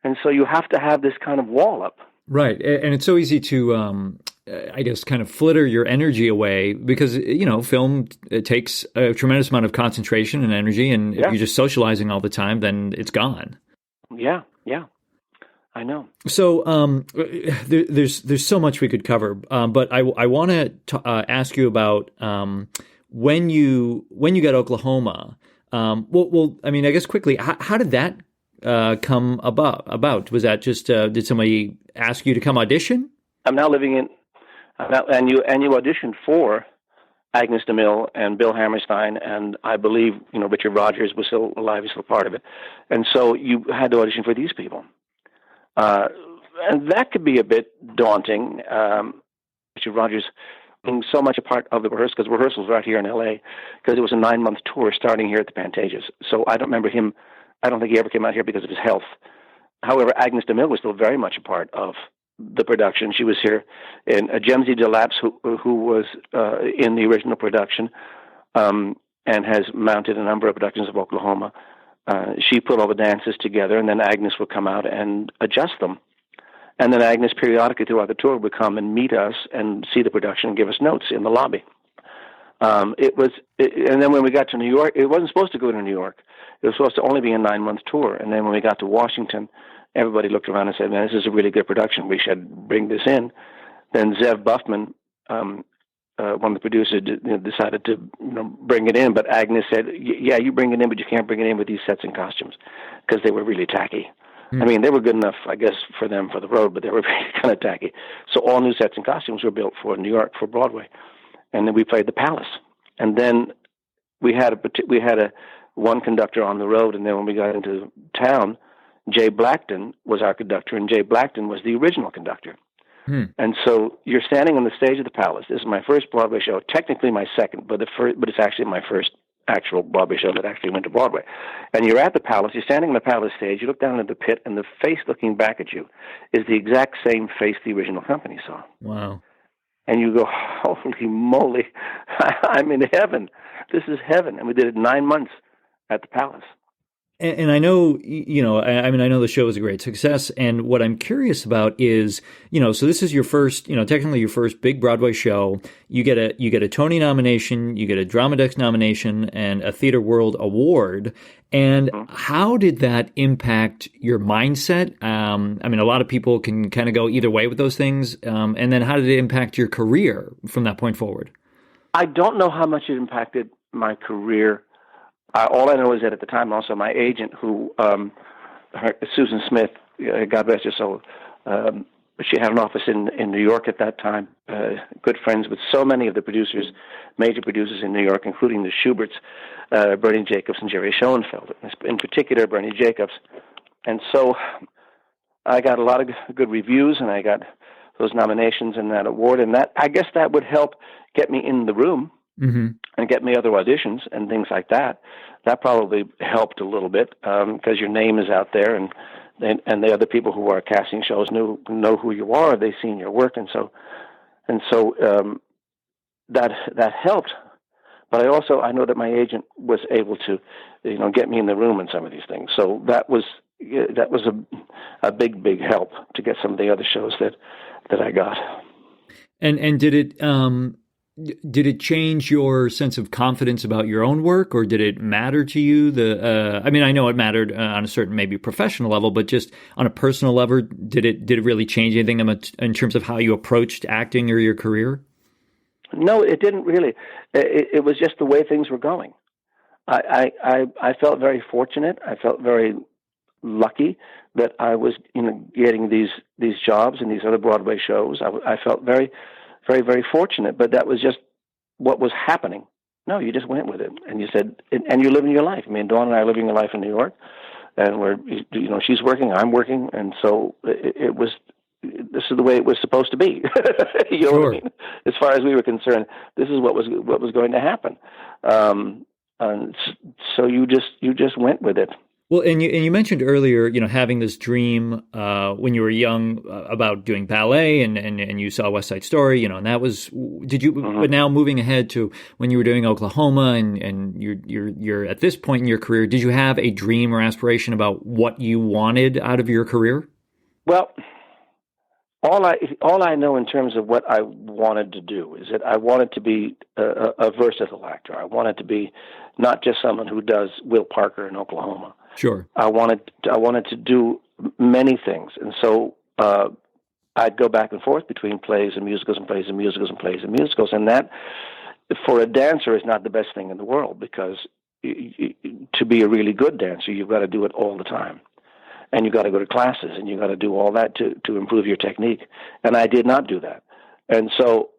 And so you have to have this kind of wall up. Right. And it's so easy to, I guess, kind of flitter your energy away because, you know, film it takes a tremendous amount of concentration and energy. And if you're just socializing all the time, then it's gone. Yeah. I know. So there's so much we could cover. But I want to ask you about when you got Oklahoma. Well, I mean, I guess quickly, how did that come about? Was that just did somebody ask you to come audition? I'm now living in, and you auditioned for Agnes DeMille and Bill Hammerstein, and I believe Richard Rogers was still alive, he's still part of it, and so you had to audition for these people, and that could be a bit daunting. Richard Rogers being so much a part of the rehearsal, because rehearsals were out here in L.A. because it was a 9-month tour starting here at the Pantages. So I don't remember him. I don't think he ever came out here because of his health. However, Agnes DeMille was still very much a part of the production. She was here, and Jemsy DeLapse, who was in the original production and has mounted a number of productions of Oklahoma. She put all the dances together, and then Agnes would come out and adjust them. And then Agnes periodically throughout the tour would come and meet us and see the production and give us notes in the lobby. And then when we got to New York, it wasn't supposed to go to New York. It was supposed to only be a 9-month tour. And then when we got to Washington, everybody looked around and said, man, this is a really good production. We should bring this in. Then Zev Buffman, one of the producers, decided to bring it in. But Agnes said, yeah, you bring it in, but you can't bring it in with these sets and costumes because they were really tacky. I mean, they were good enough, I guess, for them for the road, but they were kind of tacky. So all new sets and costumes were built for New York, for Broadway. And then we played the Palace. And then we had one conductor on the road, and then when we got into town, Jay Blackton was our conductor, and Jay Blackton was the original conductor. And so you're standing on the stage of the Palace. This is my first Broadway show, technically my second, but it's actually my first actual Broadway show that actually went to Broadway. And you're at the Palace, you're standing on the Palace stage, you look down at the pit, and the face looking back at you is the exact same face the original company saw. Wow. And you go, holy moly, I'm in heaven. This is heaven. And we did it 9 months at the Palace. And I know, I know the show is a great success. And what I'm curious about is, so this is your first, technically your first big Broadway show. You get a Tony nomination, you get a Drama Desk nomination, and a Theater World Award. And how did that impact your mindset? I mean, a lot of people can kind of go either way with those things. And then how did it impact your career from that point forward? I don't know how much it impacted my career. All I know is that at the time, also my agent, who Susan Smith, God bless her soul, she had an office in New York at that time. Good friends with so many of the producers, major producers in New York, including the Schuberts, Bernie Jacobs and Jerry Schoenfeld. In particular, Bernie Jacobs. And so I got a lot of good reviews, and I got those nominations and that award, and that I guess that would help get me in the room. And get me other auditions and things like that. That probably helped a little bit because your name is out there, and the other people who are casting shows know who you are. They've seen your work, and so that helped. But I know that my agent was able to, get me in the room in some of these things. So that was a big help to get some of the other shows that I got. And did it? Did it change your sense of confidence about your own work, or did it matter to you? I mean, I know it mattered on a certain maybe professional level, but just on a personal level, did it really change anything in terms of how you approached acting or your career? No, it didn't really. It was just the way things were going. I felt very fortunate. I felt very lucky that I was, getting these jobs and these other Broadway shows. I felt very, very, very fortunate. But that was just what was happening. No, you just went with it, and you said, and you're living your life. I mean, Dawn and I are living a life in New York, and we're, she's working, I'm working, and so it was. This is the way it was supposed to be. You know what I mean? As far as we were concerned, this is what was going to happen. And so you just went with it. Well, and you mentioned earlier, having this dream when you were young about doing ballet, and you saw West Side Story, and that was. Did you? Mm-hmm. But now moving ahead to when you were doing Oklahoma, and you're at this point in your career, did you have a dream or aspiration about what you wanted out of your career? Well, all I know in terms of what I wanted to do is that I wanted to be a versatile actor. I wanted to be not just someone who does Will Parker in Oklahoma. Sure. I wanted to do many things, and so I'd go back and forth between plays and musicals and plays and musicals and plays and musicals, and that for a dancer is not the best thing in the world, because to be a really good dancer, you've got to do it all the time. And you got to go to classes, and you got to do all that to improve your technique. And I did not do that. And so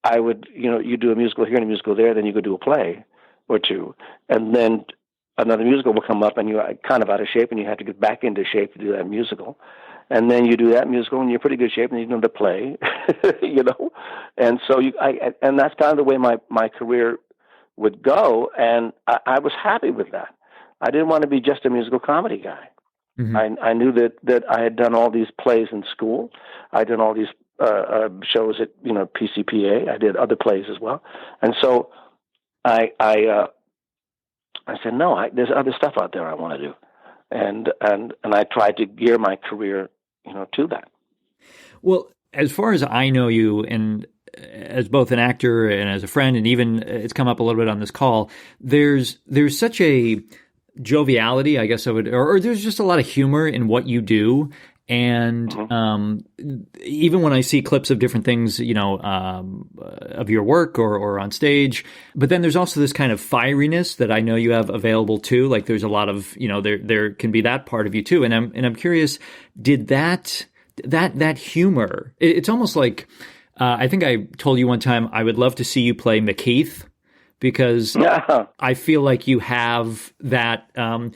I would, you do a musical here and a musical there, then you go do a play or two, and then another musical will come up, and you're kind of out of shape, and you have to get back into shape to do that musical. And then you do that musical, and you're pretty good shape, and you do the play, And so and that's kind of the way my career would go, and I was happy with that. I didn't want to be just a musical comedy guy. Mm-hmm. I knew that I had done all these plays in school. I'd done all these shows at PCPA. I did other plays as well, and so I said no. There's other stuff out there I want to do, and I tried to gear my career to that. Well, as far as I know you, and as both an actor and as a friend, and even it's come up a little bit on this call, there's such a joviality, I guess I would, or there's just a lot of humor in what you do. And even when I see clips of different things, of your work or on stage, but then there's also this kind of fieriness that I know you have available too. Like there's a lot of, there can be that part of you too. And I'm curious, did that humor, it's almost like, I think I told you one time, I would love to see you play McKeith, because I feel like you have that. I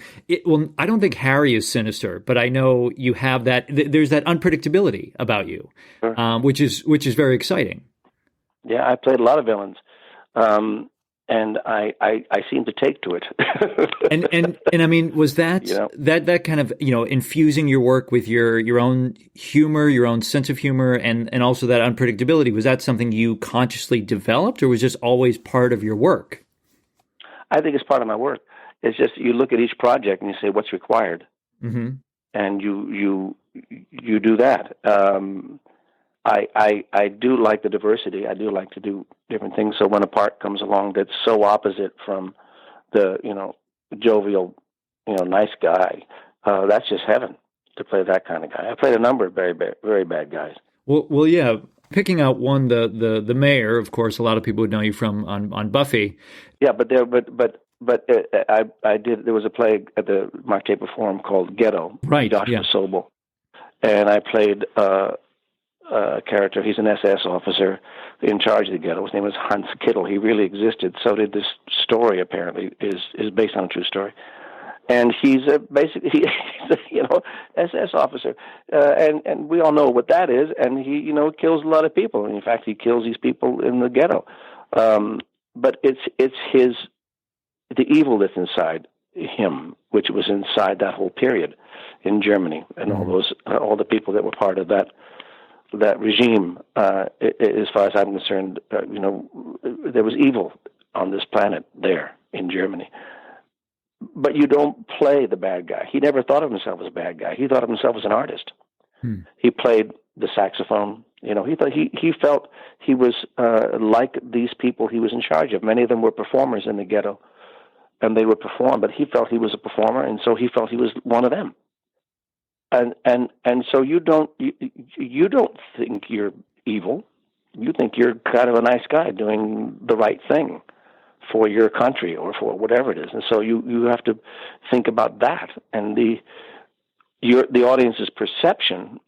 don't think Harry is sinister, but I know you have that. There's that unpredictability about you, sure. which is very exciting. Yeah, I played a lot of villains, and I seem to take to it. and I mean, was that that kind of infusing your work with your own humor, your own sense of humor, and also that unpredictability? Was that something you consciously developed, or was just always part of your work? I think it's part of my work. It's just you look at each project and you say what's required, mm-hmm. and you do that. I do like the diversity. I do like to do different things. So when a part comes along that's so opposite from the, jovial, nice guy, that's just heaven to play that kind of guy. I played a number of very bad, very bad guys. Well, yeah. Picking out one, the mayor, of course, a lot of people would know you from on Buffy. Yeah, but I did. There was a play at the Mark Taper Forum called Ghetto. Right. Joshua Sobel, and I played a character. He's an SS officer in charge of the ghetto. His name was Hans Kittel. He really existed. So did this story. Apparently, is based on a true story. And he's basically he's a SS officer, and we all know what that is. And he kills a lot of people. And in fact, he kills these people in the ghetto. But it's the evil that's inside him, which was inside that whole period in Germany, and all the people that were part of that regime. As far as I'm concerned, there was evil on this planet there in Germany. But you don't play the bad guy. He never thought of himself as a bad guy. He thought of himself as an artist. He played the saxophone. He felt he was like these people he was in charge of. Many of them were performers in the ghetto, and they would perform, but he felt he was a performer, and so he felt he was one of them. And so you don't think you're evil. You think you're kind of a nice guy doing the right thing for your country or for whatever it is. And so you have to think about that, and the audience's perception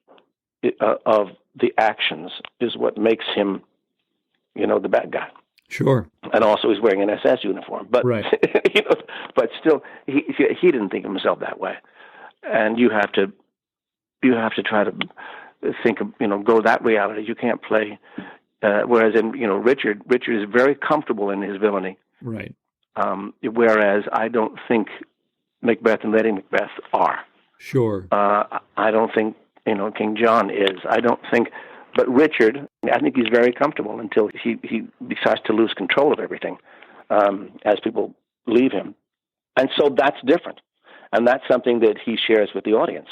of the actions is what makes him, the bad guy. Sure. And also he's wearing an SS uniform, but right. But still he didn't think of himself that way. And you have to try to think of, go that reality. You can't play. Whereas in, Richard is very comfortable in his villainy. Right. Whereas I don't think Macbeth and Lady Macbeth are. Sure. I don't think, King John is. I don't think, but Richard, I think he's very comfortable until he decides to lose control of everything as people leave him. And so that's different. And that's something that he shares with the audience,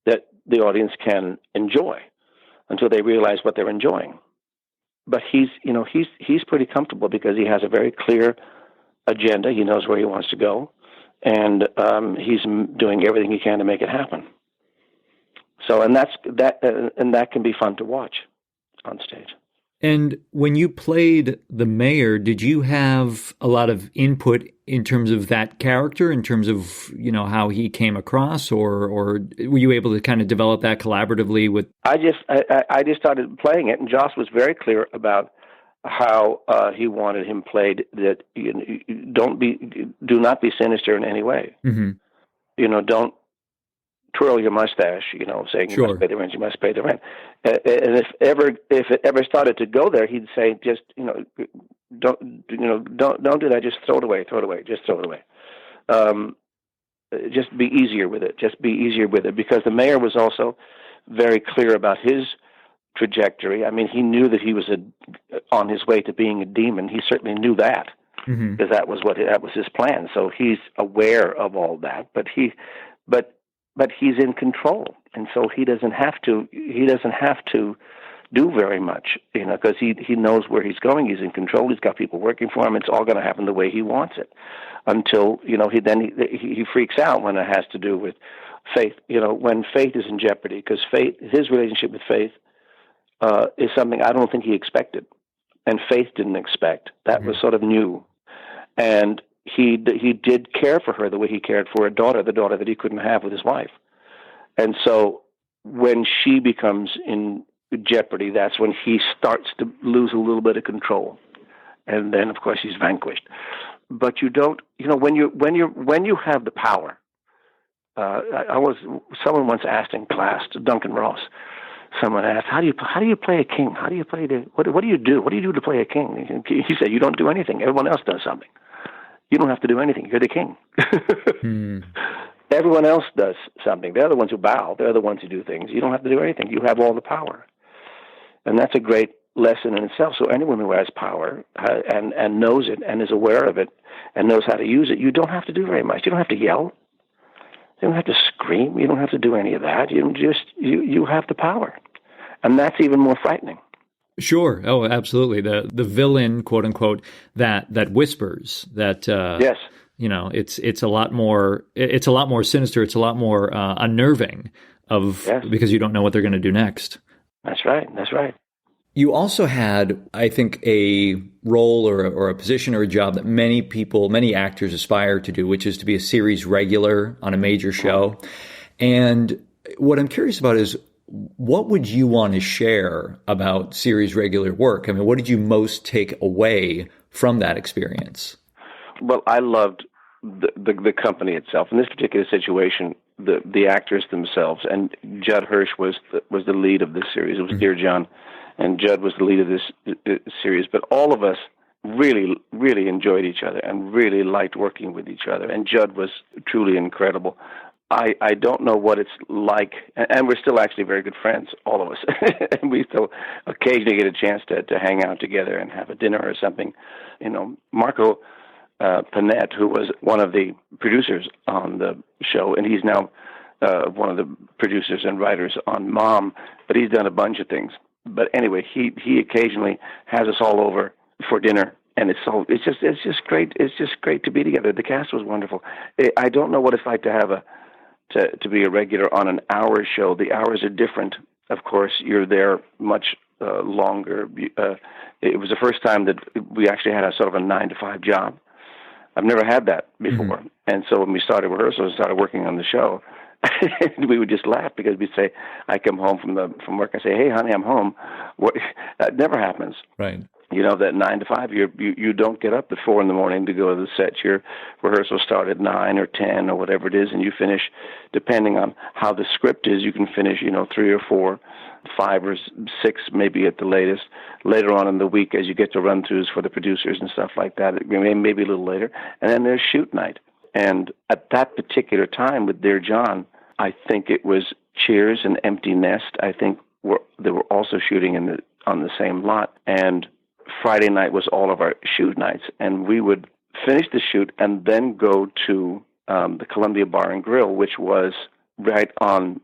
that the audience can enjoy until they realize what they're enjoying. But he's pretty comfortable because he has a very clear agenda. He knows where he wants to go, and he's doing everything he can to make it happen. So, and that can be fun to watch on stage. And when you played the mayor, did you have a lot of input in terms of that character, in terms of, how he came across, or were you able to kind of develop that collaboratively with? I just started playing it, and Joss was very clear about how he wanted him played. That do not be sinister in any way. Mm-hmm. Don't twirl your mustache, saying you must pay the rent, you must pay the rent. And if it ever started to go there, he'd say, just don't do that. Just throw it away, just throw it away. Just be easier with it. Because the mayor was also very clear about his trajectory. I mean, he knew that he was on his way to being a demon. He certainly knew that, because that was his plan. So he's aware of all that, but he's in control, and so he doesn't have to do very much, because he knows where he's going. He's in control. He's got people working for him. It's all going to happen the way he wants it, until he freaks out when it has to do with faith. When faith is in jeopardy, because his relationship with faith is something I don't think he expected, and faith didn't expect. That was sort of new, and he did care for her the way he cared for the daughter that he couldn't have with his wife. And so when she becomes in jeopardy, that's when he starts to lose a little bit of control. And then, of course, he's vanquished. But you don't, when you have the power. Someone once asked in class, to Duncan Ross, someone asked, how do you play a king? How do you play what do you do? What do you do to play a king? He said, you don't do anything. Everyone else does something. You don't have to do anything. You're the king. Everyone else does something. They're the ones who bow. They're the ones who do things. You don't have to do anything. You have all the power. And that's a great lesson in itself. So anyone who has power and knows it and is aware of it and knows how to use it, you don't have to do very much. You don't have to yell. You don't have to scream. You don't have to do any of that. You have the power. And that's even more frightening. Sure. Oh, absolutely. The villain, quote unquote, that whispers, that yes, it's a lot more sinister. It's a lot more unnerving because you don't know what they're going to do next. That's right. You also had, I think, a role or a position or a job that many actors aspire to do, which is to be a series regular on a major show. And what I'm curious about is, what would you want to share about series regular work? I mean, what did you most take away from that experience? Well, I loved the company itself. In this particular situation, the actors themselves, and Judd Hirsch was the lead of this series. It was Dear John, and Judd was the lead of this series. But all of us really, really enjoyed each other and really liked working with each other. And Judd was truly incredible. I don't know what it's like, and we're still actually very good friends, all of us. And we still occasionally get a chance to hang out together and have a dinner or something. Marco Panett, who was one of the producers on the show, and he's now one of the producers and writers on Mom, but he's done a bunch of things. But anyway, he occasionally has us all over for dinner, and it's just great. It's just great to be together. The cast was wonderful. I don't know what it's like to be a regular on an hour show. The hours are different. Of course, you're there much longer. It was the first time that we actually had a sort of a 9-to-5 job. I've never had that before. Mm-hmm. And so when we started rehearsals and started working on the show, we would just laugh because we'd say, I come home from work and say, hey, honey, I'm home. That never happens. Right. You know, that 9 to 5, you don't get up at 4 a.m. to go to the set. Your rehearsal start at 9 or 10 or whatever it is, and you finish, depending on how the script is, you can finish, 3 or 4, 5 or 6 maybe at the latest. Later on in the week as you get to run-throughs for the producers and stuff like that, maybe a little later. And then there's shoot night. And at that particular time with Dear John, I think it was Cheers and Empty Nest. I think they were also shooting on the same lot. And Friday night was all of our shoot nights, and we would finish the shoot and then go to the Columbia Bar and Grill, which was right on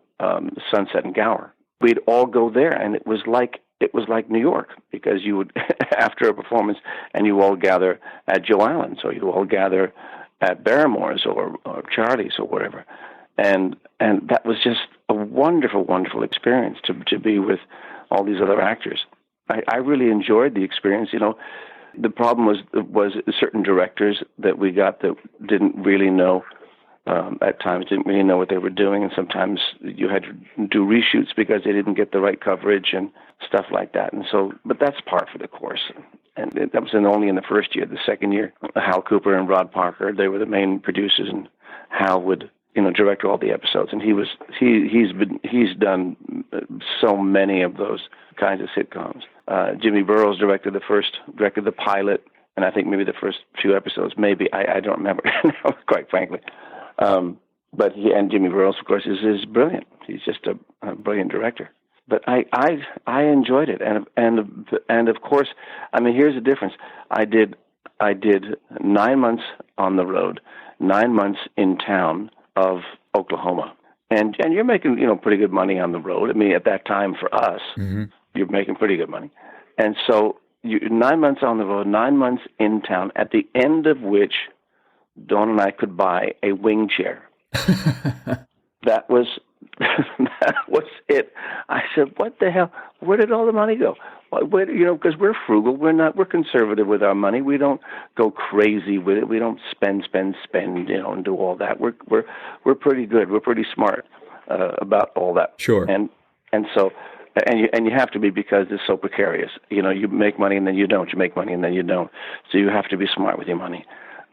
Sunset and Gower. We'd all go there, and it was like New York, because you would after a performance, and you all gather at Joe Allen's, or you all gather at Barrymore's or Charlie's or whatever, and that was just a wonderful, wonderful experience to be with all these other actors. I really enjoyed the experience. The problem was certain directors that we got that didn't really know, at times didn't really know what they were doing, and sometimes you had to do reshoots because they didn't get the right coverage and stuff like that. And so, but that's par for the course. And that was only in the first year. The second year, Hal Cooper and Rod Parker, they were the main producers, and Hal would direct all the episodes. And he's done so many of those kinds of sitcoms. Jimmy Burrows directed the pilot, and I think maybe the first few episodes. Maybe I don't remember now, quite frankly. But Jimmy Burrows, of course, is brilliant. He's just a brilliant director. But I enjoyed it, and of course, I mean, here's the difference. I did 9 months on the road, 9 months in town of Oklahoma, and you're making pretty good money on the road. I mean, at that time for us, mm-hmm. You're making pretty good money, and so 9 months on the road, 9 months in town. At the end of which, Dawn and I could buy a wing chair. That was it. I said, "What the hell? Where did all the money go?" Because we're frugal. We're conservative with our money. We don't go crazy with it. We don't spend, and do all that. We're pretty good. We're pretty smart about all that. Sure. And so, and you have to be, because it's so precarious. You make money and then you don't. You make money and then you don't. So you have to be smart with your money.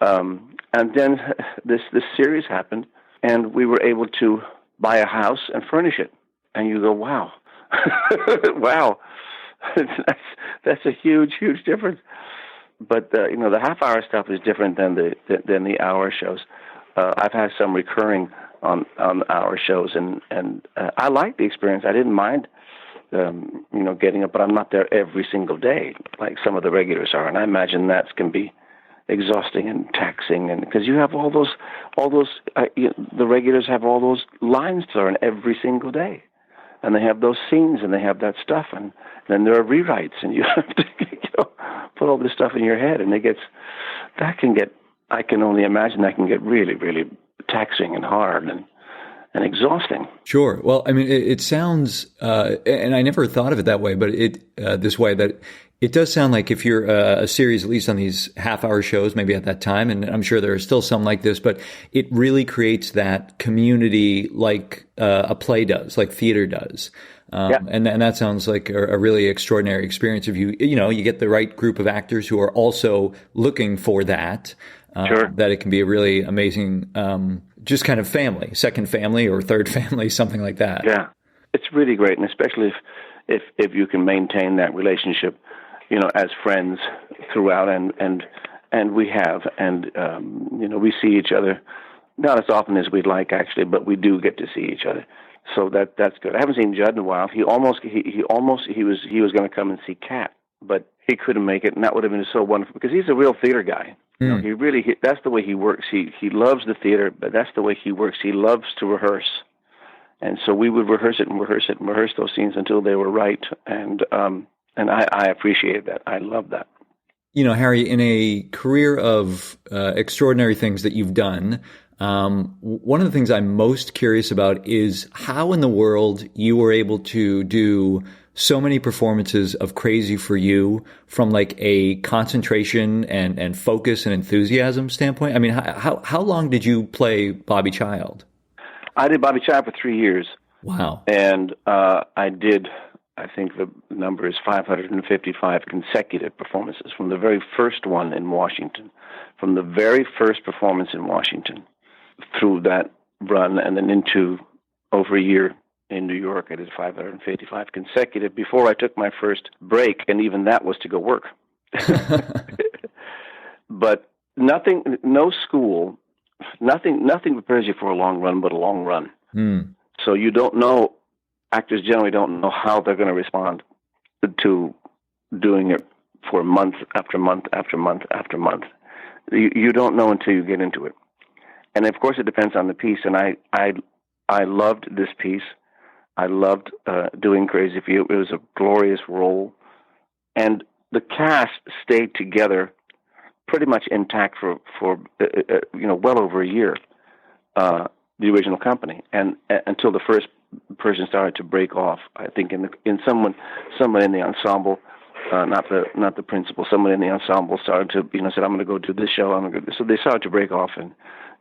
And then this series happened, and we were able to buy a house and furnish it. And you go, wow, wow, that's a huge, huge difference. But the half-hour stuff is different than the hour shows. I've had some recurring on hour shows, and I like the experience. I didn't mind, getting up, but I'm not there every single day like some of the regulars are, and I imagine that can be exhausting and taxing, and because you have all those the regulars have all those lines to learn every single day, and they have those scenes, and they have that stuff, and then there are rewrites, and you have to put all this stuff in your head, and I can only imagine that can get really, really taxing and hard and exhausting. Sure. Well, I mean, it sounds, and I never thought of it that way, but this way, that it does sound like if you're a series, at least on these half-hour shows, maybe at that time, and I'm sure there are still some like this, but it really creates that community like a play does, like theater does. Yeah. And that sounds like a really extraordinary experience. If you get the right group of actors who are also looking for that, sure. That it can be a really amazing, just kind of family, second family or third family, something like that. Yeah, it's really great, and especially if you can maintain that relationship, as friends throughout, and we have, and we see each other not as often as we'd like, actually, but we do get to see each other. So that's good. I haven't seen Judd in a while. He was going to come and see Kat, but he couldn't make it, and that would have been so wonderful, because he's a real theater guy. That's the way he works. He loves the theater, but that's the way he works. He loves to rehearse. And so we would rehearse those scenes until they were right. And I appreciated that. I love that. You know, Harry, in a career of extraordinary things that you've done, one of the things I'm most curious about is how in the world you were able to do so many performances of Crazy for You from like a concentration and focus and enthusiasm standpoint. I mean, how long did you play Bobby Child? I did Bobby Child for 3 years. Wow. And I did, I think the number is 555 consecutive performances from the very first one in Washington, from the very first performance in Washington through that run and then into over a year in New York. I did 555 consecutive before I took my first break, and even that was to go work. But no school, nothing prepares you for a long run but a long run. So you don't know, actors generally don't know how they're going to respond to doing it for month after month after month after month. You don't know until you get into it. And of course it depends on the piece, and I loved this piece. I loved doing Crazy for You. It was a glorious role. And the cast stayed together pretty much intact for well over a year, the original company, and until the first person started to break off. I think someone in the ensemble, not the principal, someone in the ensemble started to said, I'm going to go do this show. So they started to break off and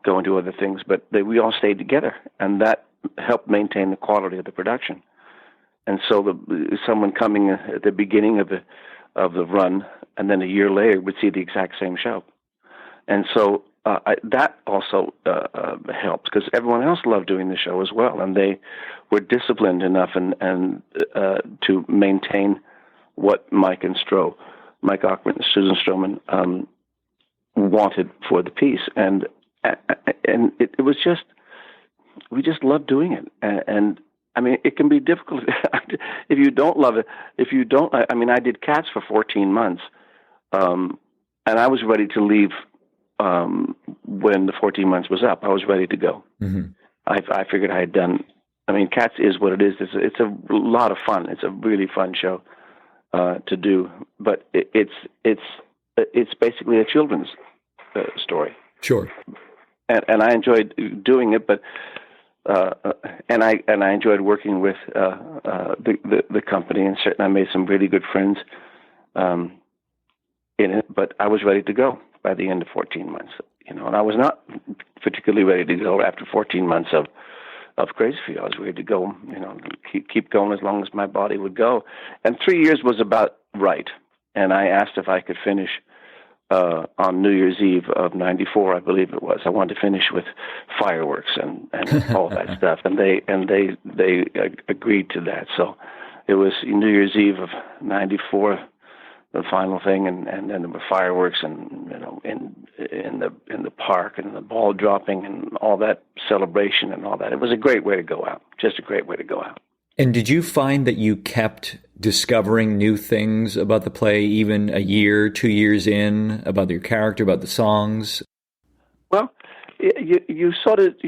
go and do other things, but we all stayed together, and that helped maintain the quality of the production. And so someone coming at the beginning of the run, and then a year later would see the exact same show. And so that also helps, because everyone else loved doing the show as well, and they were disciplined enough and to maintain what Mike Ockman and Susan Stroman wanted for the piece, and it was just, we just loved doing it, and I mean, it can be difficult if you don't love it. I mean, I did Cats for 14 months, and I was ready to leave when the 14 months was up. I was ready to go. Mm-hmm. I figured I had done. I mean, Cats is what it is. It's a lot of fun. It's a really fun show to do, but it's basically a children's story. Sure. And I enjoyed doing it, but and I enjoyed working with the company, and certainly I made some really good friends in it. But I was ready to go by the end of 14 months, and I was not particularly ready to go after 14 months of Crazy for You. I was ready to go, keep going as long as my body would go. And 3 years was about right. And I asked if I could finish on New Year's Eve of '94, I believe it was. I wanted to finish with fireworks and all that stuff, and they agreed to that. So it was New Year's Eve of '94, the final thing, and then there were fireworks and in the park and the ball dropping and all that celebration and all that. It was a great way to go out. Just a great way to go out. And did you find that you kept discovering new things about the play, even a year, 2 years in, about your character, about the songs? Well, you sort of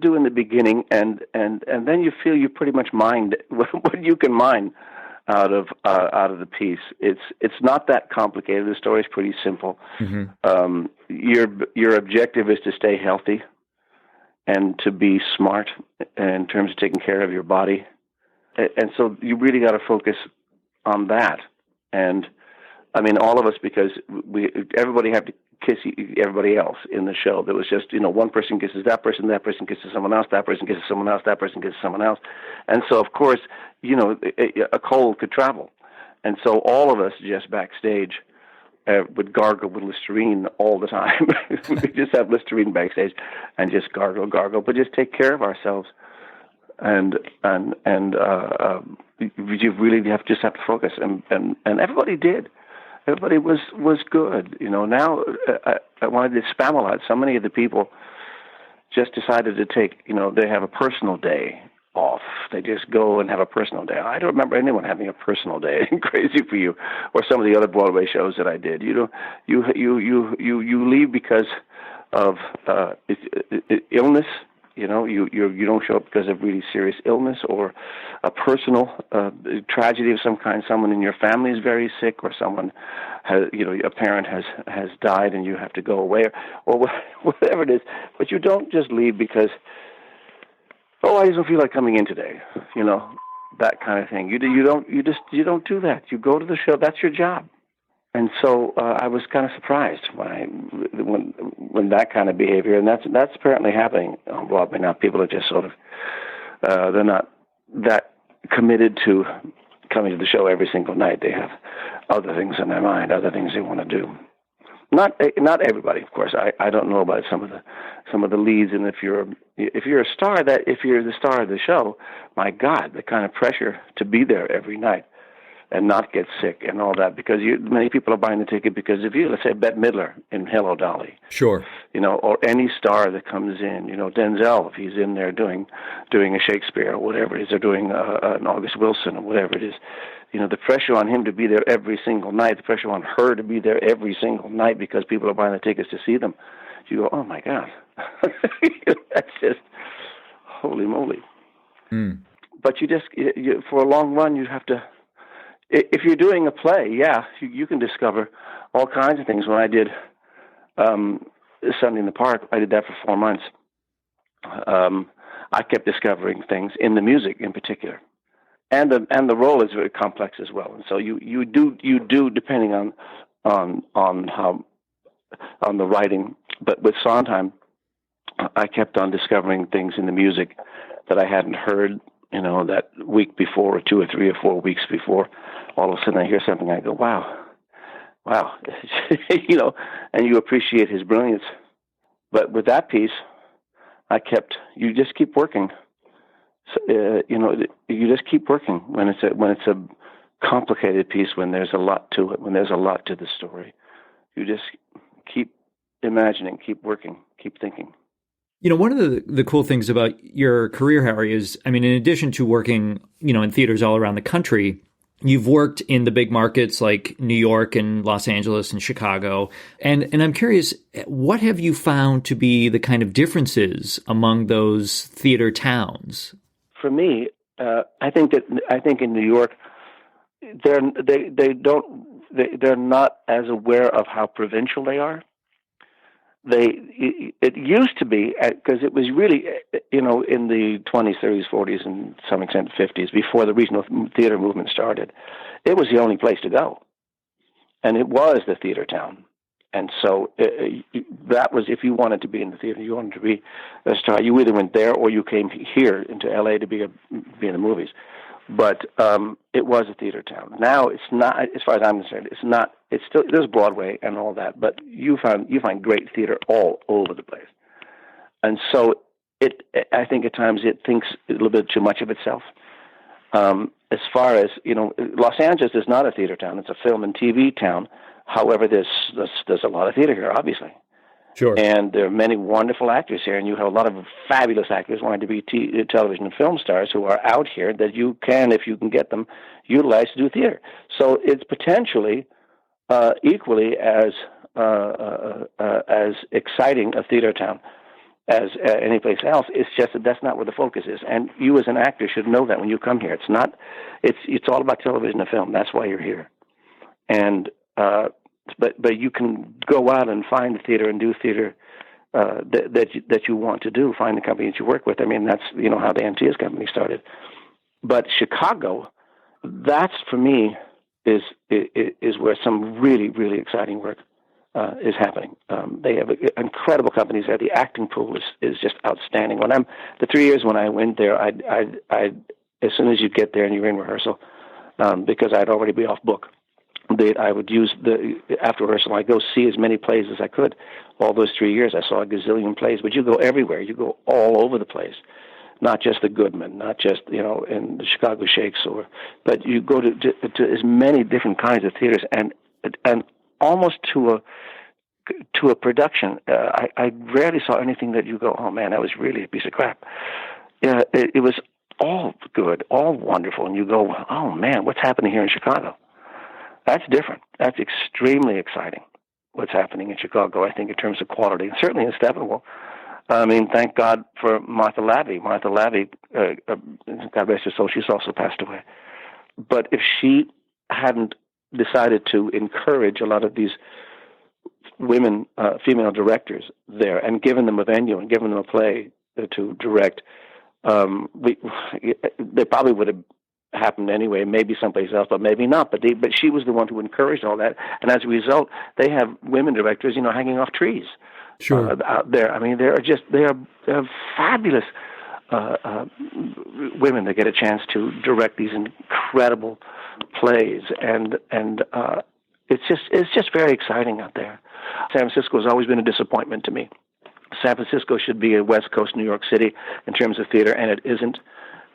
do in the beginning, and then you feel you pretty much mined what you can mine out of the piece. It's not that complicated. The story is pretty simple. Mm-hmm. Your objective is to stay healthy and to be smart in terms of taking care of your body. And so you really got to focus on that. And I mean, all of us, because everybody had to kiss everybody else in the show. There was just, one person kisses that person kisses someone else, that person kisses someone else, that person kisses someone else. And so, of course, a cold could travel. And so all of us just backstage would gargle with Listerine all the time. We just have Listerine backstage and just gargle, but just take care of ourselves. And you really have to focus, and everybody did. Everybody was good. Now I wanted to spam a lot. So many of the people just decided to take, they have a personal day off. They just go and have a personal day. I don't remember anyone having a personal day in Crazy for You or some of the other Broadway shows that I did. You leave because of illness You know, you don't show up because of really serious illness or a personal tragedy of some kind. Someone in your family is very sick, or someone has, a parent has died and you have to go away, or whatever it is. But you don't just leave because, I just don't feel like coming in today. That kind of thing. You don't do that. You go to the show. That's your job. And so I was kind of surprised when that kind of behavior, and that's apparently happening on Broadway now. People are just sort of they're not that committed to coming to the show every single night. They have other things in their mind, other things they want to do. Not everybody, of course. I don't know about some of the leads, and if you're a star, if you're the star of the show, my God, the kind of pressure to be there every night and not get sick and all that, because many people are buying the ticket because of you. Let's say Bette Midler in Hello, Dolly. Sure. Or any star that comes in. Denzel, if he's in there doing a Shakespeare or whatever it is, or doing an August Wilson or whatever it is. The pressure on him to be there every single night, the pressure on her to be there every single night because people are buying the tickets to see them. You go, oh my God, that's just holy moly. Mm. But you for a long run, you have to. If you're doing a play, you can discover all kinds of things. When I did Sunday in the Park, I did that for 4 months. I kept discovering things in the music, in particular, and the role is very complex as well. And so you do depending on the writing. But with Sondheim, I kept on discovering things in the music that I hadn't heard. That week before, or 2 or 3 or 4 weeks before, all of a sudden I hear something, I go, wow, and you appreciate his brilliance. But with that piece, you just keep working. So, you just keep working when it's a complicated piece, when there's a lot to it, when there's a lot to the story. You just keep imagining, keep working, keep thinking. One of the cool things about your career, Harry, is, in addition to working, in theaters all around the country, you've worked in the big markets like New York and Los Angeles and Chicago. And I'm curious, what have you found to be the kind of differences among those theater towns? For me, I think in New York, they're not as aware of how provincial they are. It used to be, because it was really, in the 20s, 30s, 40s, and to some extent 50s, before the regional theater movement started, it was the only place to go. And it was the theater town. And so that was, if you wanted to be in the theater, you wanted to be a star, you either went there or you came here into LA to be in the movies. But it was a theater town. Now it's not, as far as I'm concerned, it's not. It's still, there's Broadway and all that, but you find great theater all over the place. And so I think at times it thinks a little bit too much of itself. As far as Los Angeles is not a theater town; it's a film and TV town. However, there's a lot of theater here, obviously. Sure. And there are many wonderful actors here, and you have a lot of fabulous actors wanting to be television and film stars who are out here that you can, if you can get them, utilize to do theater. So it's potentially equally as exciting a theater town as any place else. It's just that that's not where the focus is, and you as an actor should know that when you come here. It's not. It's all about television and film. That's why you're here, and. But you can go out and find the theater and do theater that you want to do. Find the company that you work with. That's how the MTS company started. But Chicago, that's for me is where some really, really exciting work is happening. They have incredible companies there. The acting pool is just outstanding. The 3 years when I went there, I as soon as you get there and you're in rehearsal, because I'd already be off book. I would use after rehearsal, I'd go see as many plays as I could. All those 3 years, I saw a gazillion plays. But you go everywhere. You go all over the place. Not just the Goodman, not just, in the Chicago Shakes, but you go to as many different kinds of theaters and almost to a production. I rarely saw anything that you go, oh man, that was really a piece of crap. It was all good, all wonderful. And you go, oh man, what's happening here in Chicago? That's different. That's extremely exciting, what's happening in Chicago, I think, in terms of quality. And certainly in Steppenwolf, I mean, thank God for Martha Lavey. Martha Lavey, God rest her soul, she's also passed away. But if she hadn't decided to encourage a lot of these women, female directors there, and given them a venue and given them a play to direct, they probably would have happened anyway, maybe someplace else, but maybe not. But she was the one who encouraged all that, and as a result, they have women directors, hanging off trees. Sure. Out there. I mean, they're fabulous women that get a chance to direct these incredible plays, and it's just very exciting out there. San Francisco has always been a disappointment to me. San Francisco should be a West Coast New York City in terms of theater, and it isn't.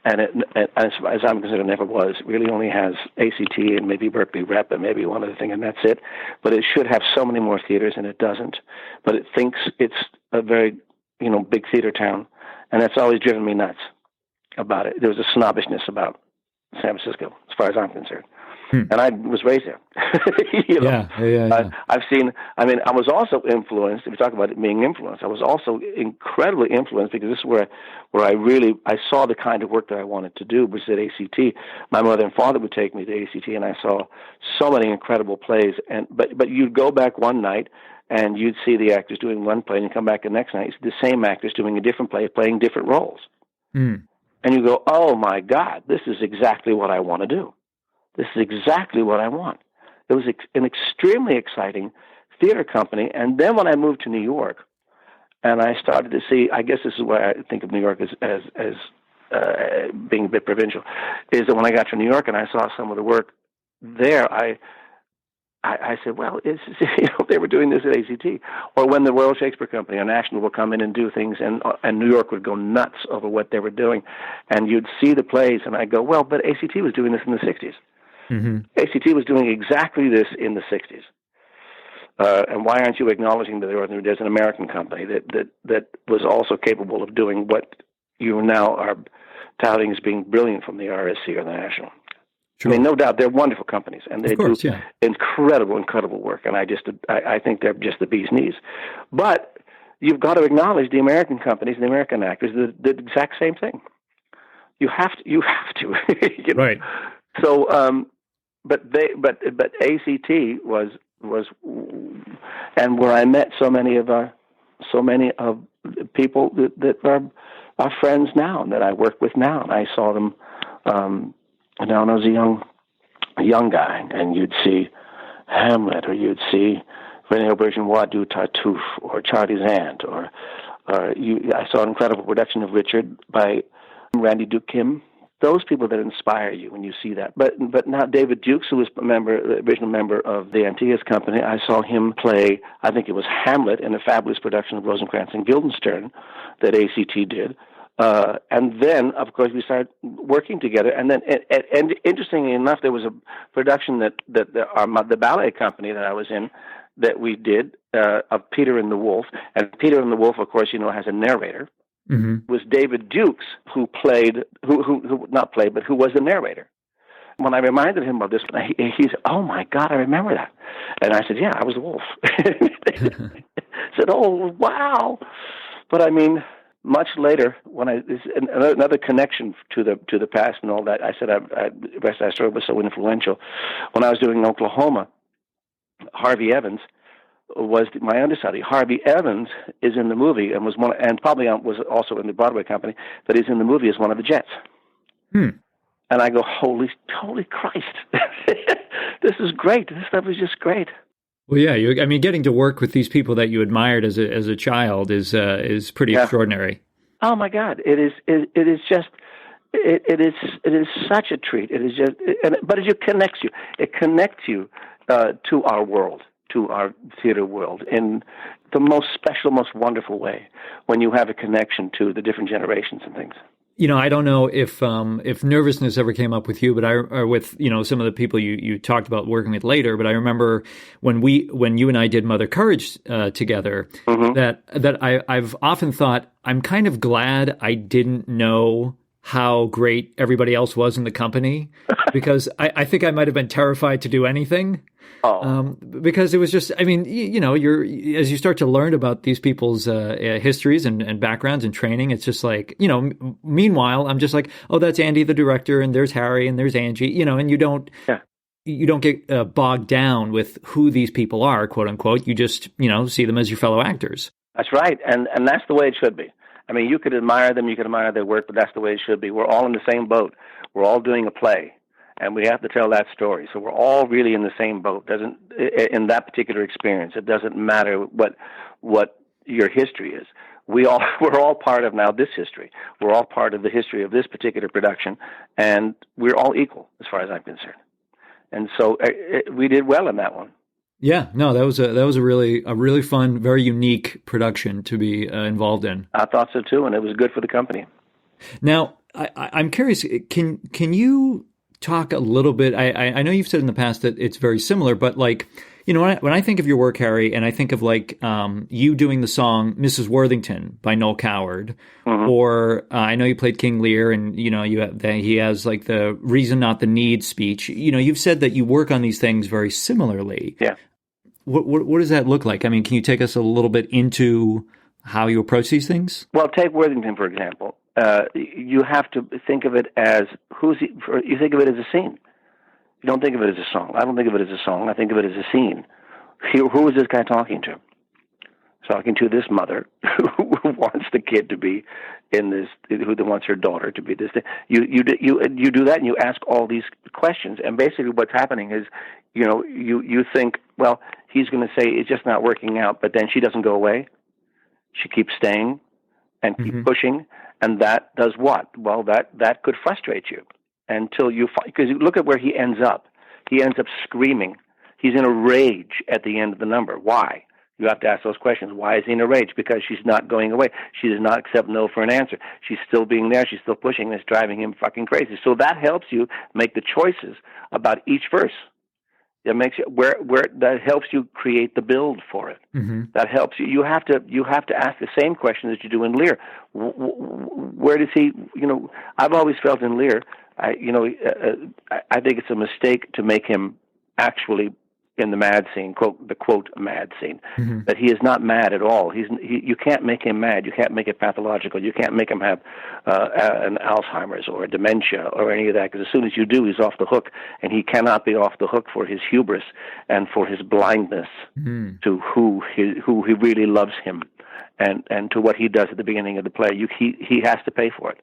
And as far as I'm concerned, it never was. It really only has ACT and maybe Berkeley Rep and maybe one other thing, and that's it. But it should have so many more theaters, and it doesn't. But it thinks it's a very, big theater town, and that's always driven me nuts about it. There was a snobbishness about San Francisco, as far as I'm concerned. And I was raised there. Yeah. I've seen, I was also influenced, if you talk about it being influenced, I was also incredibly influenced because this is where I saw the kind of work that I wanted to do, which is at ACT. My mother and father would take me to ACT, and I saw so many incredible plays. But you'd go back one night, and you'd see the actors doing one play, and you come back the next night, you see the same actors doing a different play, playing different roles. And you go, oh my God, this is exactly what I want to do. This is exactly what I want. It was an extremely exciting theater company. And then when I moved to New York, and I started to see, I guess this is why I think of New York as being a bit provincial, is that when I got to New York and I saw some of the work there, I said, well, they were doing this at ACT. Or when the Royal Shakespeare Company or National would come in and do things, and New York would go nuts over what they were doing. And you'd see the plays, and I'd go, well, but ACT was doing this in the 60s. ACT was doing exactly this in the 60s. And why aren't you acknowledging that there's an American company that was also capable of doing what you now are touting as being brilliant from the RSC or the National? Sure. I mean, no doubt, they're wonderful companies, and they do incredible work, and I think they're just the bee's knees. But you've got to acknowledge the American companies, the American actors, the exact same thing. You have to. Right. So, but ACT was, and where I met so many of people that are our friends now, and that I work with now, and I saw them down as a young guy, and you'd see Hamlet, or you'd see René Auberjonois do Tartuffe, or Charlie's Aunt, or I saw an incredible production of Richard by Randy Duke Kim. Those people that inspire you when you see that. But now David Dukes, who was the original member of the Antaeus Company, I saw him play, I think it was Hamlet, in a fabulous production of Rosencrantz and Guildenstern that ACT did. And then, of course, we started working together. And then, and interestingly enough, there was a production that the ballet company that I was in, that we did of Peter and the Wolf. And Peter and the Wolf, of course, has a narrator. Was David Dukes, who was the narrator. When I reminded him of this, he said, "Oh my God, I remember that." And I said, "Yeah, I was the wolf." I said, "Oh wow!" But I mean, much later, another connection to the past and all that, I said, West Side Story was so influential. When I was doing Oklahoma, Harvey Evans was my understudy. Harvey Evans is in the movie and was was also in the Broadway company, but he's in the movie as one of the Jets. And I go, holy Christ, this is great. This stuff is just great. Well, yeah, getting to work with these people that you admired as a child is pretty extraordinary. Oh my God, it is such a treat. It is just, but it connects you. It connects you to our world, to our theater world, in the most special, most wonderful way, when you have a connection to the different generations and things. I don't know if nervousness ever came up with you, but or with some of the people you talked about working with later. But I remember when you and I did Mother Courage together, that I've often thought, I'm kind of glad I didn't know how great everybody else was in the company, because I think I might have been terrified to do anything. Because it was just, I mean, you're as you start to learn about these people's histories and backgrounds and training, it's just like, meanwhile, I'm just like, oh, that's Andy, the director, and there's Harry, and there's Angie, and you don't get bogged down with who these people are, quote unquote. You just, see them as your fellow actors. That's right. And that's the way it should be. I mean, you could admire them, you could admire their work, but that's the way it should be. We're all in the same boat. We're all doing a play, and we have to tell that story. So we're all really in the same boat. In that particular experience, it doesn't matter what your history is. We're all part of now this history. We're all part of the history of this particular production, and we're all equal as far as I'm concerned. And so we did well in that one. Yeah, no, that was a really fun, very unique production to be involved in. I thought so too, and it was good for the company. Now, I'm curious. Can you talk a little bit? I know you've said in the past that it's very similar, but like, when I think of your work, Harry, and I think of like you doing the song "Mrs. Worthington" by Noel Coward, or I know you played King Lear, and he has like the reason, not the need speech. You've said that you work on these things very similarly. Yeah. What does that look like? I mean, can you take us a little bit into how you approach these things? Well, take Worthington, for example. You have to think of it as you think of it as a scene. You don't think of it as a song. I don't think of it as a song. I think of it as a scene. Who is this guy talking to? Talking to this mother who wants the kid to be in this, who wants her daughter to be this thing. You do that, and you ask all these questions. And basically, what's happening is, you think, well, he's going to say it's just not working out, but then she doesn't go away. She keeps staying and keep pushing, and that does what? Well, that could frustrate you until because you look at where he ends up. He ends up screaming. He's in a rage at the end of the number. Why? You have to ask those questions. Why is he in a rage? Because she's not going away. She does not accept no for an answer. She's still being there. She's still pushing, and it's driving him fucking crazy. So that helps you make the choices about each verse. That makes you that helps you create the build for it. That helps you. You have to ask the same question that you do in Lear. Where does he? I've always felt in Lear. I think it's a mistake to make him actually in the mad scene, the quote mad scene, that he is not mad at all. You can't make him mad. You can't make it pathological. You can't make him have an Alzheimer's or a dementia or any of that, because as soon as you do, he's off the hook, and he cannot be off the hook for his hubris and for his blindness to who he really loves him, and to what he does at the beginning of the play. He has to pay for it.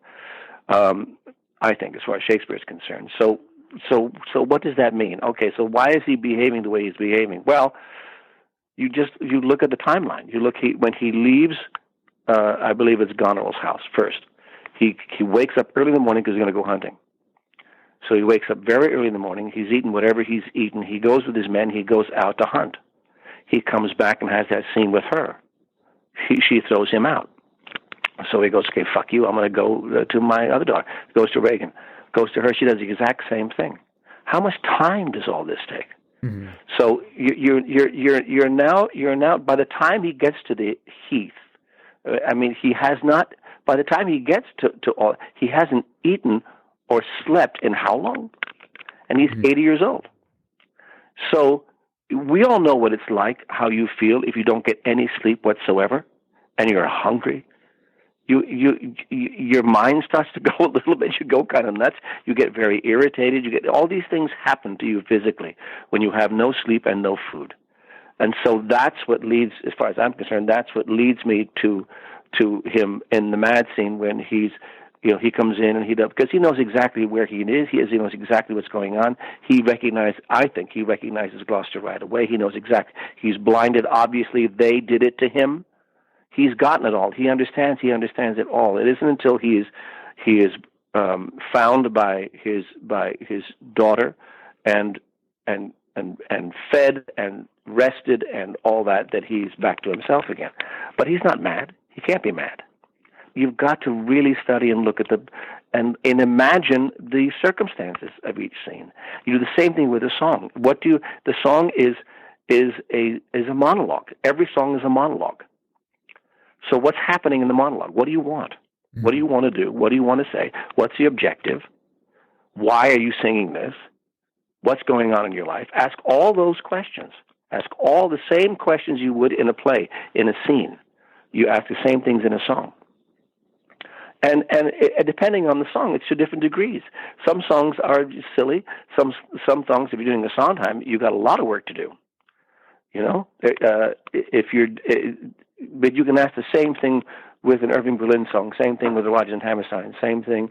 I think, as far as Shakespeare is concerned. So what does that mean? Okay, so why is he behaving the way he's behaving? Well, you look at the timeline. When he leaves, I believe it's Goneril's house first. He wakes up early in the morning because he's going to go hunting. So he wakes up very early in the morning. He's eaten whatever he's eaten. He goes with his men. He goes out to hunt. He comes back and has that scene with her. She throws him out. So he goes, okay, fuck you. I'm going to go to my other daughter. Goes to Reagan. Goes to her. She does the exact same thing. How much time does all this take? So you're now by the time he gets to the heath, he has not. By the time he gets to all, he hasn't eaten or slept in how long? And he's 80 years old. So we all know what it's like, how you feel if you don't get any sleep whatsoever, and you're hungry. Your mind starts to go a little bit. You go kind of nuts. You get very irritated. All these things happen to you physically when you have no sleep and no food. And so that's what leads, as far as I'm concerned, that's what leads me to him in the mad scene when he comes in and because he knows exactly where he is. He knows exactly what's going on. I think he recognizes Gloucester right away. He knows exactly. He's blinded. Obviously, they did it to him. He's gotten it all. He understands it all. It isn't until he is found by his daughter and fed and rested and all that he's back to himself again. But he's not mad. He can't be mad. You've got to really study and look at and imagine the circumstances of each scene. You do the same thing with a song. The song is a monologue. Every song is a monologue. So what's happening in the monologue? What do you want? What do you want to do? What do you want to say? What's the objective? Why are you singing this? What's going on in your life? Ask all those questions. Ask all the same questions you would in a play, in a scene. You ask the same things in a song. And depending on the song, it's to different degrees. Some songs are silly. Some songs, if you're doing a Sondheim, you've got a lot of work to do. You know, but you can ask the same thing with an Irving Berlin song, same thing with a Rodgers and Hammerstein, same thing.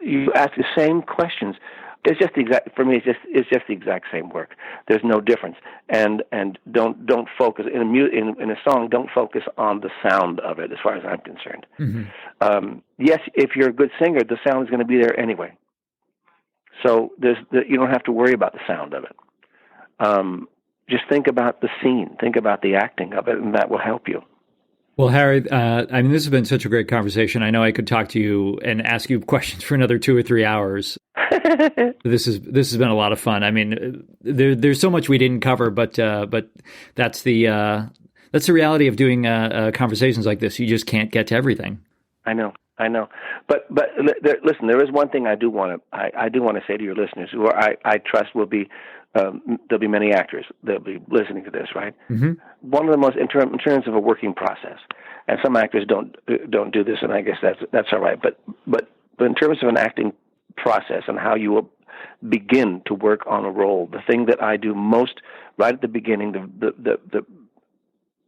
You ask the same questions. It's just for me. It's just the exact same work. There's no difference. And don't focus in a song. Don't focus on the sound of it, as far as I'm concerned. Mm-hmm. Yes, if you're a good singer, the sound is going to be there anyway. So you don't have to worry about the sound of it. Just think about the scene. Think about the acting of it, and that will help you. Well, Harry, I mean, this has been such a great conversation. I know I could talk to you and ask you questions for another 2 or 3 hours. This has been a lot of fun. I mean, there's so much we didn't cover, but that's the reality of doing conversations like this. You just can't get to everything. I know. But listen, there is one thing I do want to say to your listeners, who I trust will be. There'll be many actors that'll be listening to this, right? Mm-hmm. One of the most in terms of a working process, and some actors don't do this, and I guess that's all right. But in terms of an acting process and how you will begin to work on a role, the thing that I do most right at the beginning,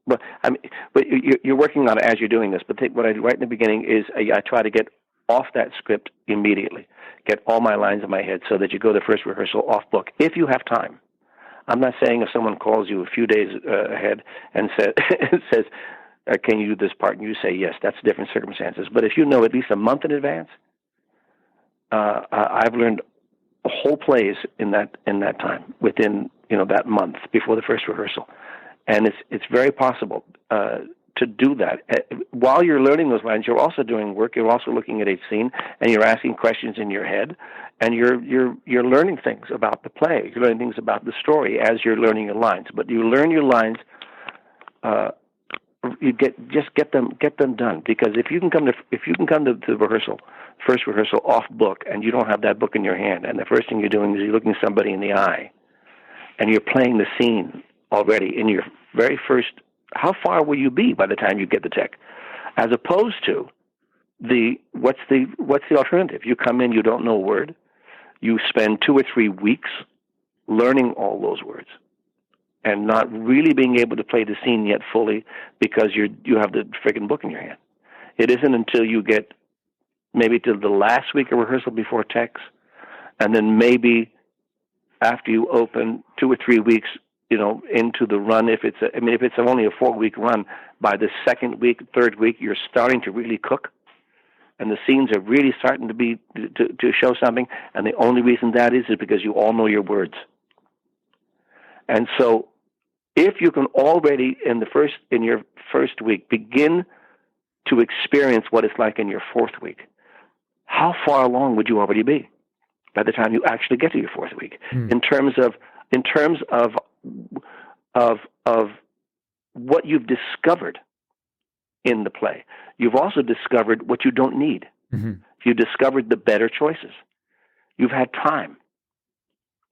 but you're working on it as you're doing this. But what I do right in the beginning is I try to get off that script immediately. Get all my lines in my head so that you go to first rehearsal off book, if you have time. I'm not saying if someone calls you a few days ahead and says, can you do this part? And you say yes, that's different circumstances. But if you know at least a month in advance, I've learned whole plays in that time, within that month before the first rehearsal. And it's very possible to do that. While you're learning those lines, you're also doing work. You're also looking at a scene, and you're asking questions in your head, and you're learning things about the play. You're learning things about the story as you're learning your lines. But you learn your lines. You get them done, because if you can come to the first rehearsal off book, and you don't have that book in your hand, and the first thing you're doing is you're looking somebody in the eye, and you're playing the scene already in your very first. How far will you be by the time you get the tech? As opposed to what's the alternative? You come in, you don't know a word. You spend 2 or 3 weeks learning all those words and not really being able to play the scene yet fully because you have the friggin' book in your hand. It isn't until you get maybe to the last week of rehearsal before techs, and then maybe after you open 2 or 3 weeks into the run, if it's only a 4-week run, by the second week, third week, you're starting to really cook, and the scenes are really starting to show something. And the only reason that is because you all know your words. And so, if you can already in your first week begin to experience what it's like in your 4th week, how far along would you already be by the time you actually get to your 4th week? In terms of what you've discovered in the play. You've also discovered what you don't need. Mm-hmm. You've discovered the better choices. You've had time.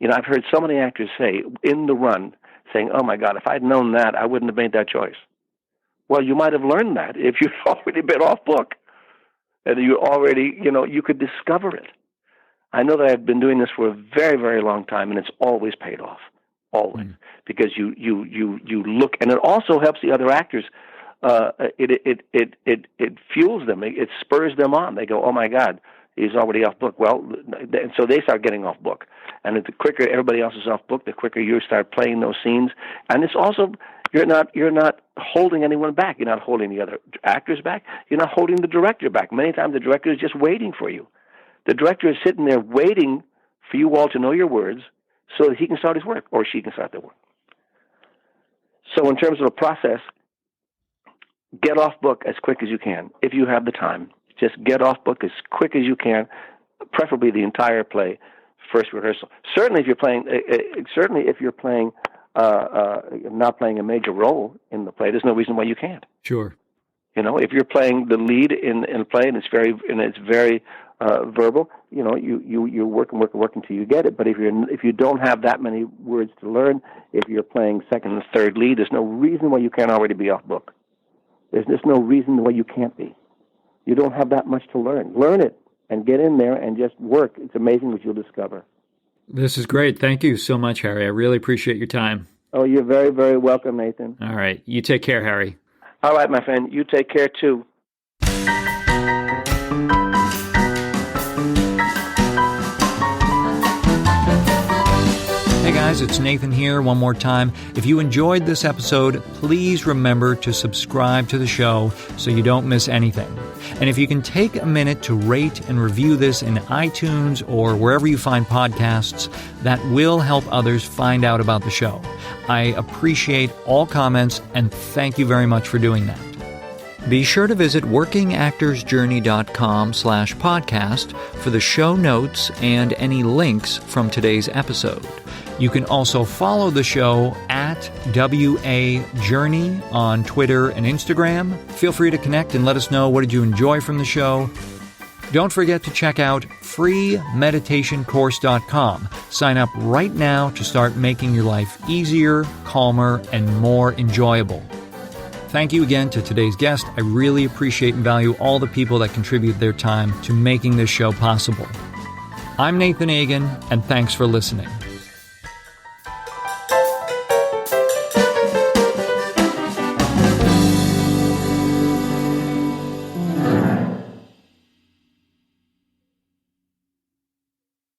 I've heard so many actors say in the run, saying, oh my God, if I'd known that, I wouldn't have made that choice. Well, you might have learned that if you'd already been off book. And you already, you could discover it. I know that I've been doing this for a very, very long time, and it's always paid off. Always, because you look, and it also helps the other actors. It fuels them. It spurs them on. They go, "Oh my God, he's already off book." Well, and so they start getting off book. And the quicker everybody else is off book, the quicker you start playing those scenes. And it's also you're not holding anyone back. You're not holding the other actors back. You're not holding the director back. Many times the director is just waiting for you. The director is sitting there waiting for you all to know your words, so that he can start his work, or she can start their work. So in terms of a process, get off book as quick as you can. If you have the time, just get off book as quick as you can, preferably the entire play, first rehearsal. Certainly if you're not playing a major role in the play, there's no reason why you can't. Sure. You know, if you're playing the lead in a play and it's very verbal, you know, you work until you get it. But if you don't have that many words to learn, if you're playing second and third lead, there's no reason why you can't already be off book. There's just no reason why you can't be. You don't have that much to learn. Learn it and get in there and just work. It's amazing what you'll discover. This is great. Thank you so much, Harry. I really appreciate your time. Oh, you're very, very welcome, Nathan. All right. You take care, Harry. All right, my friend. You take care, too. Hey guys, it's Nathan here one more time. If you enjoyed this episode, please remember to subscribe to the show so you don't miss anything. And if you can take a minute to rate and review this in iTunes or wherever you find podcasts, that will help others find out about the show. I appreciate all comments and thank you very much for doing that. Be sure to visit workingactorsjourney.com/podcast for the show notes and any links from today's episode. You can also follow the show at WA Journey on Twitter and Instagram. Feel free to connect and let us know what did you enjoy from the show. Don't forget to check out freemeditationcourse.com. Sign up right now to start making your life easier, calmer, and more enjoyable. Thank you again to today's guest. I really appreciate and value all the people that contribute their time to making this show possible. I'm Nathan Agan, and thanks for listening.